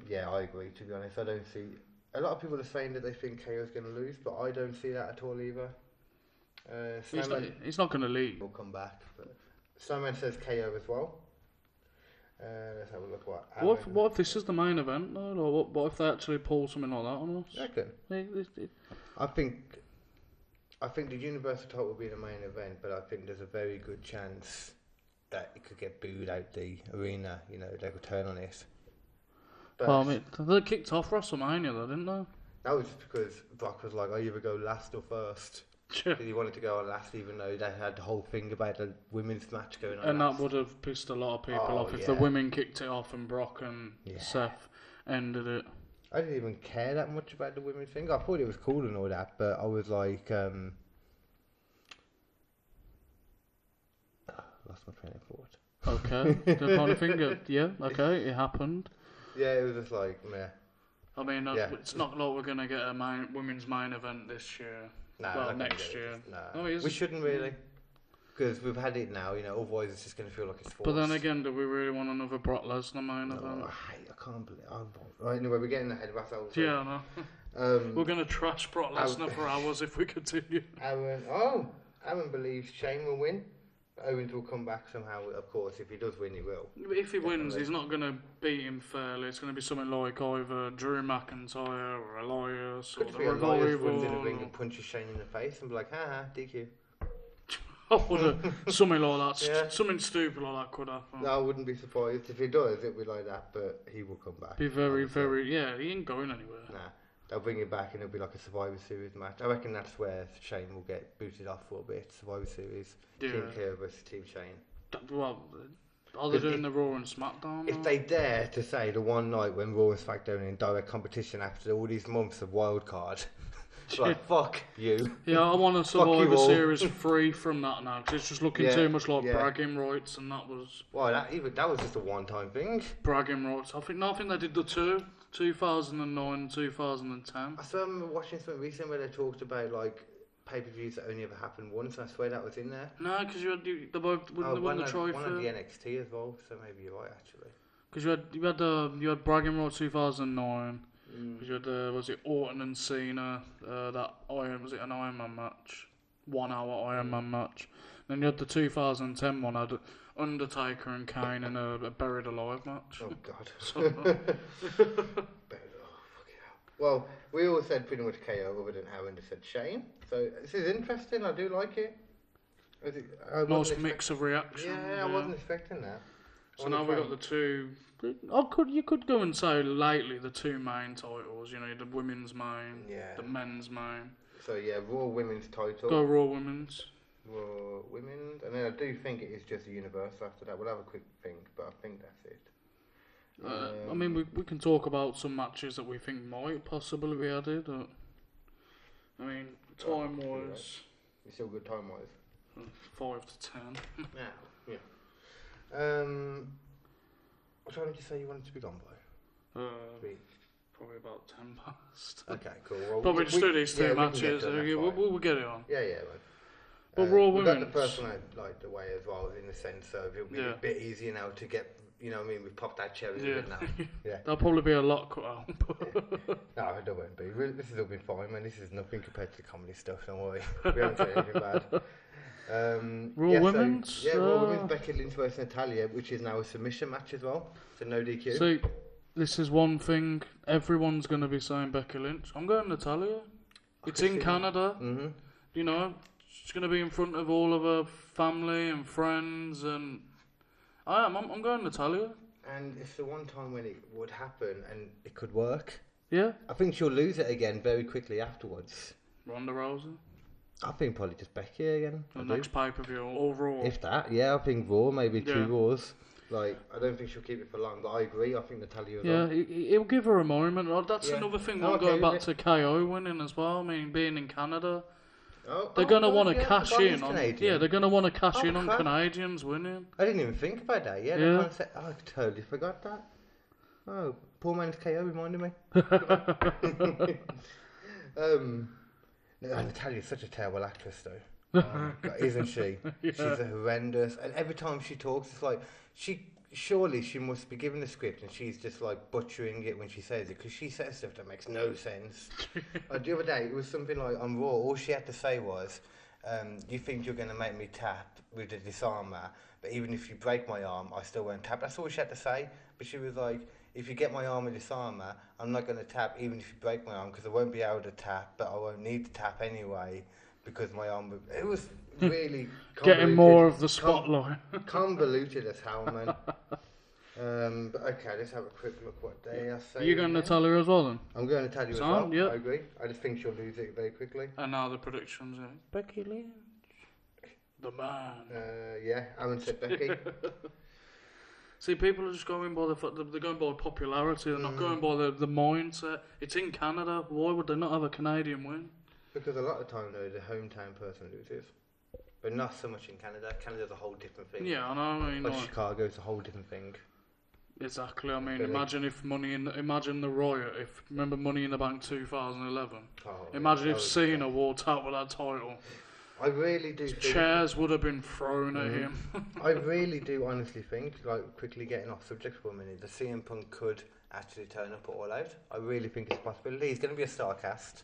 [SPEAKER 2] Yeah, I agree, to be honest. I don't see... A lot of people are saying that they think KO's going to lose, but I don't see that at all either.
[SPEAKER 1] He's not going to leave.
[SPEAKER 2] He'll come back. But Simon says KO as well. Let's have a look
[SPEAKER 1] what if this is the main event, though? Or what if they actually pull something like that on us?
[SPEAKER 2] I reckon. I think the Universal title will be the main event, but I think there's a very good chance that it could get booed out the arena. You know, they could turn on it. But
[SPEAKER 1] they kicked off WrestleMania, though, didn't they?
[SPEAKER 2] That was because Brock was like, "I either go last or first." He wanted to go on last, even though they had the whole thing about the women's match going on.
[SPEAKER 1] And that would have pissed a lot of people off if the women kicked it off and Brock and Seth ended it.
[SPEAKER 2] I didn't even care that much about the women's thing. I thought it was cool and all that, but I was like, lost my train of thought.
[SPEAKER 1] Okay, the kind of thing. It happened.
[SPEAKER 2] Yeah, it was just like, meh.
[SPEAKER 1] I mean, it's not like we're gonna get a women's main event this year. Next year.
[SPEAKER 2] No, we shouldn't really, because we've had it now. You know, otherwise it's just going to feel like it's forced.
[SPEAKER 1] But then again, do we really want another Brock Lesnar main event?
[SPEAKER 2] I can't believe. Right, anyway, we're getting ahead of ourselves.
[SPEAKER 1] Yeah, I know. We're going to trash Brock Lesnar for hours if we continue.
[SPEAKER 2] Aaron believes Shane will win. Owens will come back somehow, of course. If he does win, he will.
[SPEAKER 1] If he wins, he's not going to beat him fairly. It's going to be something like either Drew McIntyre or Elias or the Revival.
[SPEAKER 2] Elias runs in the ring and punches Shane in the face and be like, ha, DQ.
[SPEAKER 1] Something like that. Something stupid like that could happen.
[SPEAKER 2] No, I wouldn't be surprised. If he does, it'll be like that, but he will come back.
[SPEAKER 1] Be very, very... Yeah, he ain't going anywhere.
[SPEAKER 2] Nah. They'll bring it back and it'll be like a Survivor Series match. I reckon that's where Shane will get booted off for a bit. Survivor Series. Team KO versus Team Shane.
[SPEAKER 1] Are they doing the Raw and SmackDown?
[SPEAKER 2] If they dare to say the one night when Raw and SmackDown are in direct competition after all these months of wildcard, like, fuck you.
[SPEAKER 1] Yeah, I want a Survivor Series free from that now, because it's just looking too much like bragging rights, and that was...
[SPEAKER 2] Well, that was just a one-time thing.
[SPEAKER 1] Bragging rights. I think they did the 2009, 2010.
[SPEAKER 2] I swear I remember watching something recently where they talked about, like, pay-per-views that only ever happened once, and I swear that was in there.
[SPEAKER 1] No, because they both won the trophy.
[SPEAKER 2] One of the NXT as well, so maybe you're right, actually.
[SPEAKER 1] Because you had bragging rights 2009. Because you had was it Orton and Cena? Was it an Iron Man match? 1 hour Iron Man match. Then you had the 2010 one. Had Undertaker and Kane in a Buried Alive match.
[SPEAKER 2] Oh God. Well, we all said pretty much KO, other than Aaron just said Shane. So this is interesting. I do like it.
[SPEAKER 1] Nice mix of reactions.
[SPEAKER 2] Yeah, I wasn't expecting that.
[SPEAKER 1] So now we've got the two. You could go and say lately the two main titles. You know, the women's main, the men's main.
[SPEAKER 2] So yeah, Raw Women's title.
[SPEAKER 1] Go Raw Women's.
[SPEAKER 2] Raw Women's, and then I do think it is just a Universal after that. We'll have a quick think, but I think that's it.
[SPEAKER 1] I mean, we can talk about some matches that we think might possibly be added. I mean, time wise,
[SPEAKER 2] you still good time wise.
[SPEAKER 1] 5 to 10.
[SPEAKER 2] Yeah. What time did you say you wanted to be gone by?
[SPEAKER 1] Probably about 10 past.
[SPEAKER 2] Okay, cool. Well,
[SPEAKER 1] probably just do these two matches. We'll get it on.
[SPEAKER 2] Yeah, right.
[SPEAKER 1] But Raw Women's.
[SPEAKER 2] We've got the first one out the way as well, in the sense of it'll be a bit easier now to get. You know what I mean? We've popped that cherry a bit now. Yeah.
[SPEAKER 1] There'll probably be a lot cut out.
[SPEAKER 2] No, there won't be. This has all been fine, man. This is nothing compared to the comedy stuff, don't worry. We haven't said anything bad.
[SPEAKER 1] Raw Women's?
[SPEAKER 2] Raw Women's, Becky Lynch versus Natalia, which is now a submission match as well. So no DQ.
[SPEAKER 1] See, this is one thing. Everyone's going to be saying Becky Lynch. I'm going Natalia. It's in Canada.
[SPEAKER 2] Mm-hmm.
[SPEAKER 1] You know, she's going to be in front of all of her family and friends, and I'm going Natalia.
[SPEAKER 2] And it's the one time when it would happen and it could work.
[SPEAKER 1] Yeah.
[SPEAKER 2] I think she'll lose it again very quickly afterwards.
[SPEAKER 1] Ronda Rousey.
[SPEAKER 2] I think probably just Becky again.
[SPEAKER 1] The next pay-per-view, or Raw.
[SPEAKER 2] If that, yeah, I think Raw, maybe 2 Raws. Like, I don't think she'll keep it for long, but I agree. I think Natalia will.
[SPEAKER 1] Yeah, it'll give her a moment. That's another thing. Going back to KO winning as well. I mean, being in Canada, they're gonna want to cash in on. Yeah, they're gonna want to cash in on Canadians winning.
[SPEAKER 2] I didn't even think about that. Yeah, I totally forgot that. Oh, poor man's KO reminded me. Natalia's such a terrible actress, though. God, isn't she? She's horrendous, and every time she talks, it's like surely she must be given the script, and she's just like butchering it when she says it, because she says stuff that makes no sense. The other day, it was something like on Raw. All she had to say was, "You think you're going to make me tap with the disarmer, but even if you break my arm, I still won't tap." That's all she had to say. But she was like, "If you get my arm with disarmer, I'm not going to tap even if you break my arm, because I won't be able to tap, but I won't need to tap anyway because my arm." It was really
[SPEAKER 1] getting more of the spotlight.
[SPEAKER 2] Convoluted as hell, man. But okay, let's have a quick look what they are saying.
[SPEAKER 1] You're going to tell her as well, then?
[SPEAKER 2] I'm going to tell you as well. Yep. I agree. I just think she'll lose it very quickly.
[SPEAKER 1] And now the predictions are Becky Lynch, the man.
[SPEAKER 2] Yeah, Aaron said Becky.
[SPEAKER 1] See, people are just going by they're going by popularity. They're not going by the mindset. It's in Canada. Why would they not have a Canadian win?
[SPEAKER 2] Because a lot of the time, though, the hometown person loses. But not so much in Canada. Canada's a whole different thing.
[SPEAKER 1] Yeah, I know. I mean,
[SPEAKER 2] like Chicago's a whole different thing.
[SPEAKER 1] Exactly. I mean, imagine the riot. Remember Money in the Bank 2011. Imagine if Cena walked out with that title.
[SPEAKER 2] I really do.
[SPEAKER 1] Chairs would have been thrown at him.
[SPEAKER 2] I really do honestly think, like, quickly getting off subject for a minute, the CM Punk could actually turn up at All Out. I really think it's a possibility. He's going to be a star cast.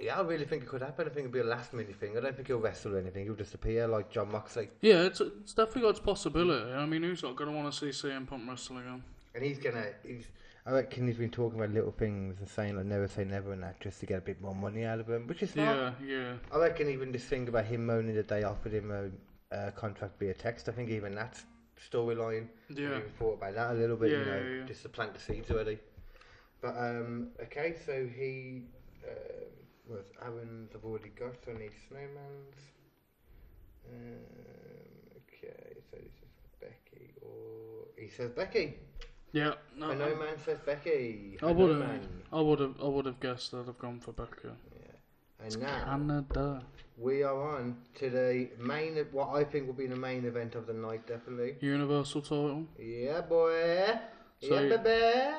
[SPEAKER 2] Yeah, I really think it could happen. I think it'll be a last minute thing. I don't think he'll wrestle or anything. He'll just appear like John Moxley.
[SPEAKER 1] Yeah, it's definitely got its possibility. I mean, who's not going to want to see CM Punk wrestle again?
[SPEAKER 2] And I reckon he's been talking about little things and saying like never say never and that, just to get a bit more money out of him, which is smart.
[SPEAKER 1] Yeah.
[SPEAKER 2] I reckon even this thing about him moaning that they offered him a contract via text, I think even that storyline.
[SPEAKER 1] Yeah.
[SPEAKER 2] I even thought about that a little bit, just to plant the seeds already. But okay, so he was Aaron's I've already got, so I need Snowman's. Okay, so this is Becky, or he says Becky.
[SPEAKER 1] Yeah,
[SPEAKER 2] no man says Becky.
[SPEAKER 1] I would have guessed that I've gone for Becky.
[SPEAKER 2] Yeah, and now
[SPEAKER 1] Canada.
[SPEAKER 2] We are on to the what I think will be the main event of the night, definitely.
[SPEAKER 1] Universal title.
[SPEAKER 2] Yeah, boy.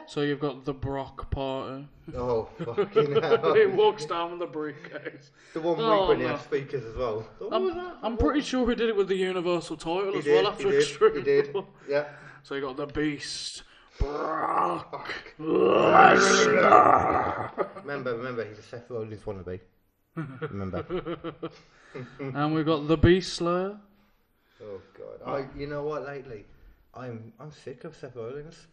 [SPEAKER 1] So you've got the Brock party.
[SPEAKER 2] Oh, fucking hell.
[SPEAKER 1] He walks down with the briefcase.
[SPEAKER 2] The one week when he had speakers as well.
[SPEAKER 1] I'm pretty sure he did it with the Universal title as well after Extreme.
[SPEAKER 2] He did, yeah.
[SPEAKER 1] So you got the Beast, Brock
[SPEAKER 2] Remember, he's a Seth Rollins wannabe. Remember.
[SPEAKER 1] And we've got the Beast Slayer.
[SPEAKER 2] Oh, God. You know what, lately? I'm sick of Seth Rollins.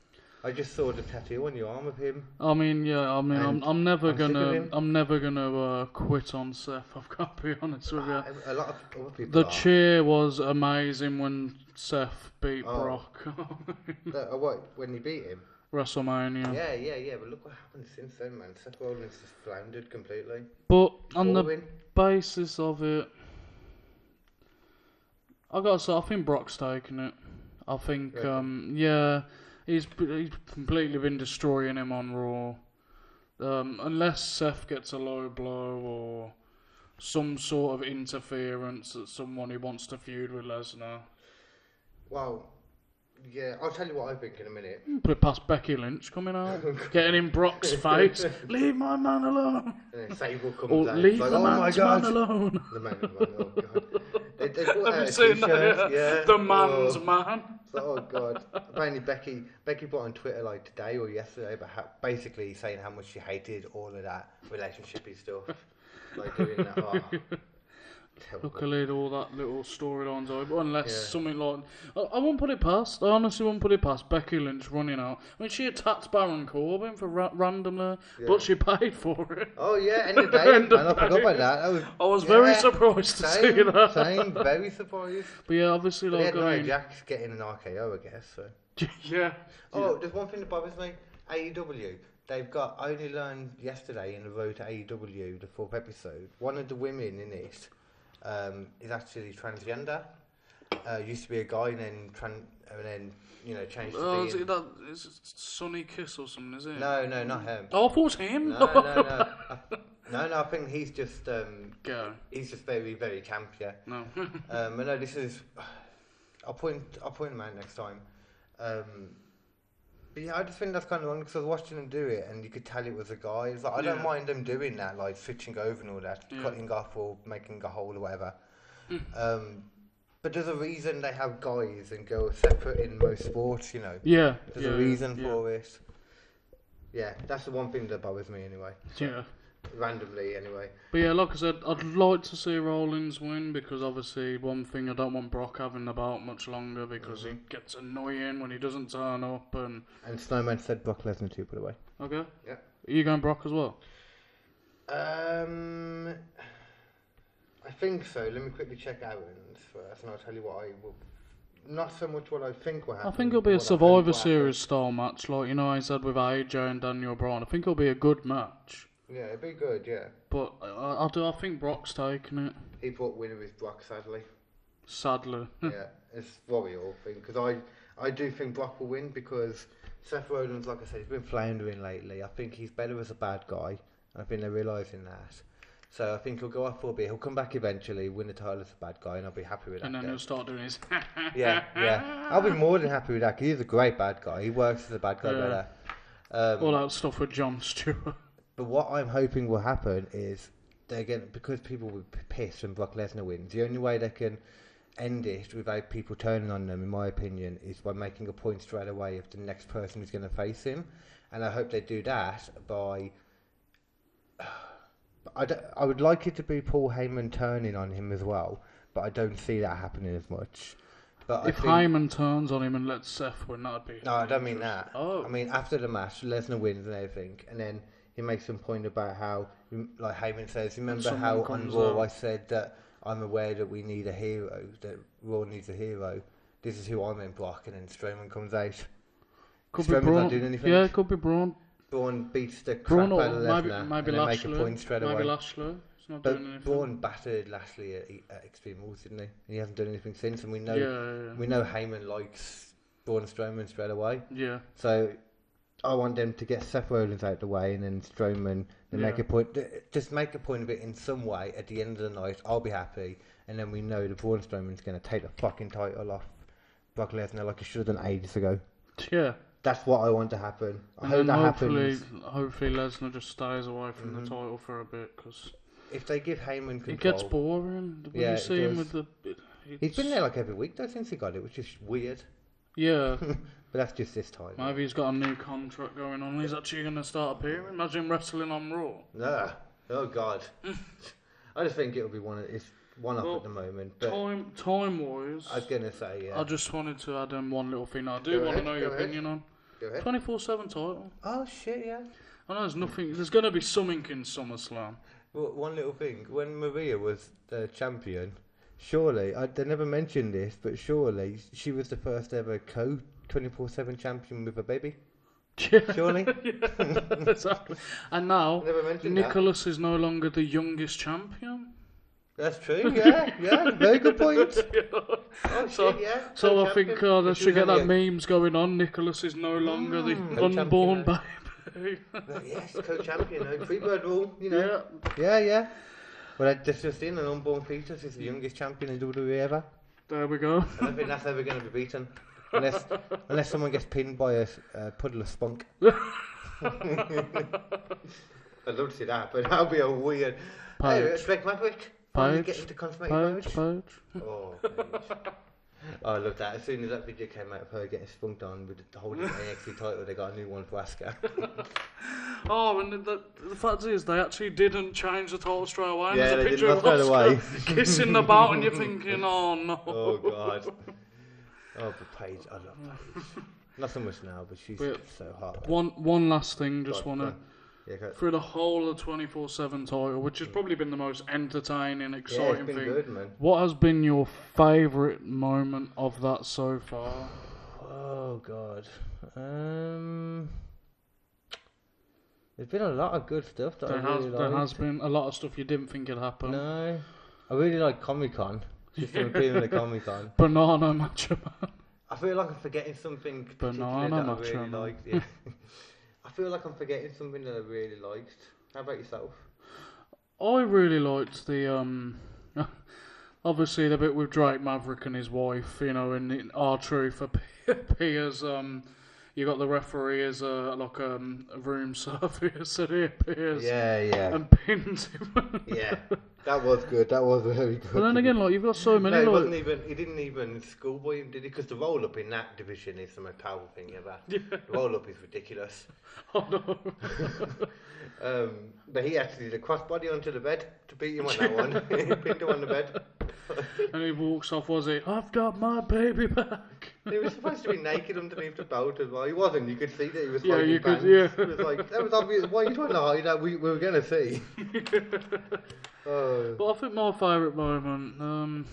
[SPEAKER 2] I just saw the tattoo on your arm of him.
[SPEAKER 1] I mean, yeah. I mean, I'm never gonna quit on Seth. I've got to be honest with you.
[SPEAKER 2] A lot of other people.
[SPEAKER 1] The cheer was amazing when Seth beat Brock.
[SPEAKER 2] When he beat him?
[SPEAKER 1] WrestleMania.
[SPEAKER 2] Yeah. But look what happened since then, man. Seth Rollins just floundered completely.
[SPEAKER 1] But on the basis of it, I gotta say, I think Brock's taking it. I think, he's completely been destroying him on Raw. Unless Seth gets a low blow or some sort of interference at someone who wants to feud with Lesnar.
[SPEAKER 2] Well, yeah, I'll tell you what I think in a minute.
[SPEAKER 1] Put it past Becky Lynch coming out, getting in Brock's face. Leave my man alone.
[SPEAKER 2] And then Sable comes
[SPEAKER 1] or
[SPEAKER 2] out.
[SPEAKER 1] Leave
[SPEAKER 2] like,
[SPEAKER 1] the man's man alone.
[SPEAKER 2] The man, oh god. They
[SPEAKER 1] Have you seen that? Yeah. The man's man.
[SPEAKER 2] Oh god. Apparently Becky put on Twitter like today or yesterday, but basically saying how much she hated all of that relationshipy stuff. Like doing that.
[SPEAKER 1] Luckily, all that little storylines over, unless something like I won't put it past. I honestly won't put it past Becky Lynch running out. I mean, she attacked Baron Corbin for randomly, but she paid for it.
[SPEAKER 2] Oh yeah, end of day. And I forgot about that.
[SPEAKER 1] I was very surprised to see that.
[SPEAKER 2] Same, very surprised.
[SPEAKER 1] But yeah, obviously, like
[SPEAKER 2] Jack's getting an RKO, I guess. So.
[SPEAKER 1] Yeah.
[SPEAKER 2] Oh, there's one thing that bothers me. AEW. They've got. I only learned yesterday in the road to AEW, the 4th episode. One of the women in it. Is actually transgender. Used to be a guy and then changed to being...
[SPEAKER 1] Is it Sonny Kiss or something, is it?
[SPEAKER 2] No, not him.
[SPEAKER 1] Oh, I thought it was him.
[SPEAKER 2] No. I think he's just he's just very, very camp, yeah.
[SPEAKER 1] No.
[SPEAKER 2] But no, this is... I'll point him out next time. But yeah, I just think that's kind of wrong because I was watching them do it and you could tell it was a guy. It's like, I don't mind them doing that, like switching over and all that, cutting off or making a hole or whatever. But there's a reason they have guys and girls separate in most sports, you know.
[SPEAKER 1] Yeah.
[SPEAKER 2] There's a reason for it. Yeah, that's the one thing that bothers me anyway.
[SPEAKER 1] Yeah.
[SPEAKER 2] Randomly anyway.
[SPEAKER 1] But yeah, like I said, I'd like to see Rollins win because obviously one thing I don't want Brock having the belt much longer because it gets annoying when he doesn't turn up and
[SPEAKER 2] Snowman said Brock Lesnar too, by the way.
[SPEAKER 1] Okay.
[SPEAKER 2] Yeah.
[SPEAKER 1] Are you going Brock as well?
[SPEAKER 2] I think so. Let me quickly check Aaron's first and I'll tell you what I will. Not so much what I think will happen.
[SPEAKER 1] I think it'll be a Survivor Series style match, like I said with AJ and Daniel Bryan. I think it'll be a good match.
[SPEAKER 2] Yeah, it'd be good, yeah.
[SPEAKER 1] But I think Brock's taking it.
[SPEAKER 2] He thought winner is Brock, sadly.
[SPEAKER 1] Sadly.
[SPEAKER 2] Yeah, it's what we all think. Because I do think Brock will win because Seth Rollins, like I said, he's been floundering lately. I think he's better as a bad guy. I think they're realising that. So I think he'll go off for a bit. He'll come back eventually, win the title as a bad guy, and I'll be happy with that.
[SPEAKER 1] And then he'll start doing his...
[SPEAKER 2] yeah. I'll be more than happy with that because he's a great bad guy. He works as a bad guy better.
[SPEAKER 1] All that stuff with Jon Stewart.
[SPEAKER 2] But what I'm hoping will happen is, because people will be pissed when Brock Lesnar wins, the only way they can end it without people turning on them, in my opinion, is by making a point straight away of the next person who's going to face him. And I hope they do that by... I would like it to be Paul Heyman turning on him as well, but I don't see that happening as much. But
[SPEAKER 1] if Heyman turns on him and lets Seth win, that'd be...
[SPEAKER 2] No, I don't mean that.
[SPEAKER 1] Oh.
[SPEAKER 2] I mean, after the match, Lesnar wins and everything, and then he makes some point about how, like Heyman says, remember how on Raw I said that I'm aware that we need a hero, that Raw needs a hero. This is who I meant, Brock, and then Strowman comes out.
[SPEAKER 1] Could be Braun. Not doing anything. Yeah, it could be Braun.
[SPEAKER 2] Braun beats the crap out of Lesnar,
[SPEAKER 1] maybe
[SPEAKER 2] and
[SPEAKER 1] Lashley,
[SPEAKER 2] make a point straight away.
[SPEAKER 1] Maybe Lashley. He's not doing anything.
[SPEAKER 2] Braun battered Lashley at Extreme Rules, didn't he? And he hasn't done anything since, and we know we know Heyman likes Braun Strowman straight away.
[SPEAKER 1] Yeah.
[SPEAKER 2] So I want them to get Seth Rollins out the way, and then Strowman, and make a point. Just make a point of it in some way. At the end of the night, I'll be happy, and then we know that Braun Strowman's going to take the fucking title off Brock Lesnar like he should have done ages ago.
[SPEAKER 1] Yeah.
[SPEAKER 2] That's what I want to happen. I hope that happens.
[SPEAKER 1] Hopefully Lesnar just stays away from the title for a bit, because
[SPEAKER 2] if they give Heyman control,
[SPEAKER 1] it gets boring. When you see him with the,
[SPEAKER 2] he's been there like every week though since he got it, which is weird.
[SPEAKER 1] Yeah,
[SPEAKER 2] but that's just this time.
[SPEAKER 1] Maybe he's got a new contract going on. He's actually going to start appearing. Imagine wrestling on Raw.
[SPEAKER 2] Nah. Oh God. I just think it'll be one up at the moment. But
[SPEAKER 1] time wise,
[SPEAKER 2] I was gonna say, yeah.
[SPEAKER 1] I just wanted to add in one little thing I do want to know your opinion on.
[SPEAKER 2] Go ahead.
[SPEAKER 1] 24/7 title.
[SPEAKER 2] Oh shit, yeah.
[SPEAKER 1] I know there's nothing. There's going to be something in SummerSlam.
[SPEAKER 2] Well, one little thing. When Maria was the champion, surely they never mentioned this, but surely she was the first ever 24/7 champion with a baby. Surely.
[SPEAKER 1] Exactly. And now Nicholas
[SPEAKER 2] that.
[SPEAKER 1] is no longer the youngest champion.
[SPEAKER 2] That's true. Yeah. Very good point.
[SPEAKER 1] So I think they should get that memes going on. Nicholas is no longer the unborn baby.
[SPEAKER 2] Yes, co-champion, Freebird rule, you know.
[SPEAKER 1] Yeah.
[SPEAKER 2] Well, just in, an unborn fetus is the youngest champion in WWE ever.
[SPEAKER 1] There we go.
[SPEAKER 2] I don't think that's ever going to be beaten, unless someone gets pinned by a puddle of spunk. I'd love to see that, but that'll be a weird. Hey, Drake Maverick. Get into confirmation
[SPEAKER 1] Page.
[SPEAKER 2] Oh, I love that. As soon as that video came out of her getting spunked on with the whole NXT title, they got a new one for Asuka.
[SPEAKER 1] And the fact is, they actually didn't change the title straight away.
[SPEAKER 2] Yeah,
[SPEAKER 1] there's a
[SPEAKER 2] they
[SPEAKER 1] picture
[SPEAKER 2] did
[SPEAKER 1] of
[SPEAKER 2] not
[SPEAKER 1] Asuka kissing the belt, and you're thinking, oh no.
[SPEAKER 2] Oh god. Oh, but Paige, I love Paige. Not so much now, but she's so hot.
[SPEAKER 1] One last thing, just want to.
[SPEAKER 2] Yeah,
[SPEAKER 1] through the whole of the 24/7 title, which has probably been the most entertaining, exciting thing.
[SPEAKER 2] Good, man.
[SPEAKER 1] What has been your favourite moment of that so far?
[SPEAKER 2] Oh god. There's been a lot of good stuff that there
[SPEAKER 1] has been a lot of stuff you didn't think would happen.
[SPEAKER 2] No, I really like Comic Con. Just appearing at Comic Con.
[SPEAKER 1] Banana Macho Man.
[SPEAKER 2] I feel like I'm forgetting something.
[SPEAKER 1] Banana Macho Man.
[SPEAKER 2] Liked. Yeah. I feel like I'm forgetting something that I really liked. How about yourself?
[SPEAKER 1] I really liked the obviously the bit with Drake Maverick and his wife, and R-Truth appears. You got the referee as a room service, and he appears.
[SPEAKER 2] Yeah.
[SPEAKER 1] And pins him.
[SPEAKER 2] Yeah, that was good. That was very good.
[SPEAKER 1] But then again, you've got so many.
[SPEAKER 2] No, he didn't even schoolboy him, did he? Because the roll up in that division is the most powerful thing ever. Yeah. The roll up is ridiculous.
[SPEAKER 1] Oh no.
[SPEAKER 2] But he actually did a crossbody onto the bed to beat him on that one. He pinned him on the bed.
[SPEAKER 1] And he walks off, was it? I've got my baby back.
[SPEAKER 2] He was supposed to be naked underneath the belt as well. He wasn't. You could see that he was.
[SPEAKER 1] Yeah, you could. Yeah.
[SPEAKER 2] It was like that was obvious. Why are you trying to hide that? We were going to see.
[SPEAKER 1] But I think my favourite moment.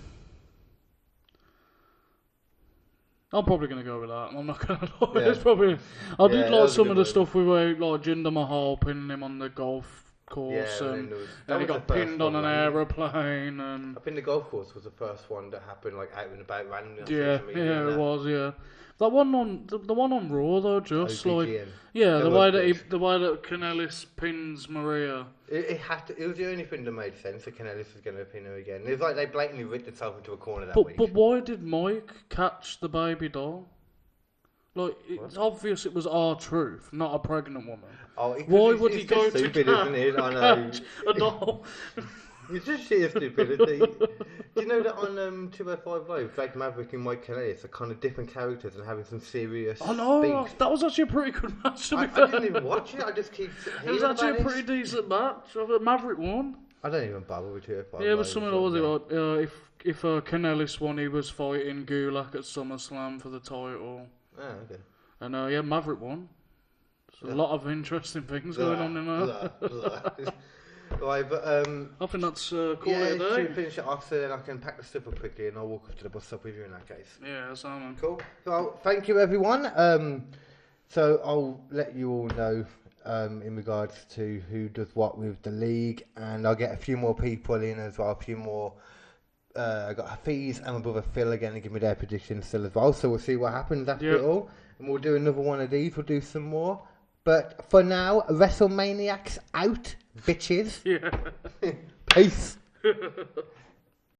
[SPEAKER 1] I'm probably going to go with that. I'm not going to lie.
[SPEAKER 2] Yeah.
[SPEAKER 1] It's probably. I did like some of the stuff with like Jinder Mahal pinning him on the golf course, and he got pinned on an aeroplane. And
[SPEAKER 2] I think the golf course was the first one that happened like out and about randomly.
[SPEAKER 1] Yeah, it was. Yeah, that one on the one on Raw though, just
[SPEAKER 2] OBGN.
[SPEAKER 1] The way that Kanellis pins Maria.
[SPEAKER 2] It had to. It was the only thing that made sense that Kanellis was going to pin her again. It was like they blatantly ripped themselves into a corner that week.
[SPEAKER 1] But why did Mike catch the baby doll? Like, it's obvious it was R-Truth, not a pregnant woman. Why would he go to catch a doll?
[SPEAKER 2] It's just sheer stupidity. Do you know that on 205 Live, Drake Maverick and Mike Kanellis are kind of different characters and having some serious beef?
[SPEAKER 1] That was actually a pretty good match.
[SPEAKER 2] I didn't even watch it. I just keep.
[SPEAKER 1] It was actually a pretty decent match. Maverick won.
[SPEAKER 2] I don't even bother with 205.
[SPEAKER 1] Yeah, it was something that was about if Kanellis won, he was fighting Gulak at SummerSlam for the title.
[SPEAKER 2] Oh, okay.
[SPEAKER 1] And Maverick won. So a lot of interesting things going on in there.
[SPEAKER 2] Right, but
[SPEAKER 1] I think that's cool. To
[SPEAKER 2] finish it off, so then I can pack the stuff up quickly, and I'll walk up to the bus stop with you in that case.
[SPEAKER 1] Yeah, that's man.
[SPEAKER 2] Cool. Well, thank you everyone. So I'll let you all know in regards to who does what with the league, and I'll get a few more people in as well. A few more. I got Hafiz and my brother Phil again to give me their predictions still as well. So we'll see what happens after it all, and we'll do another one of these. We'll do some more. But for now, Wrestlemaniacs out, bitches.
[SPEAKER 1] Yeah.
[SPEAKER 2] Peace.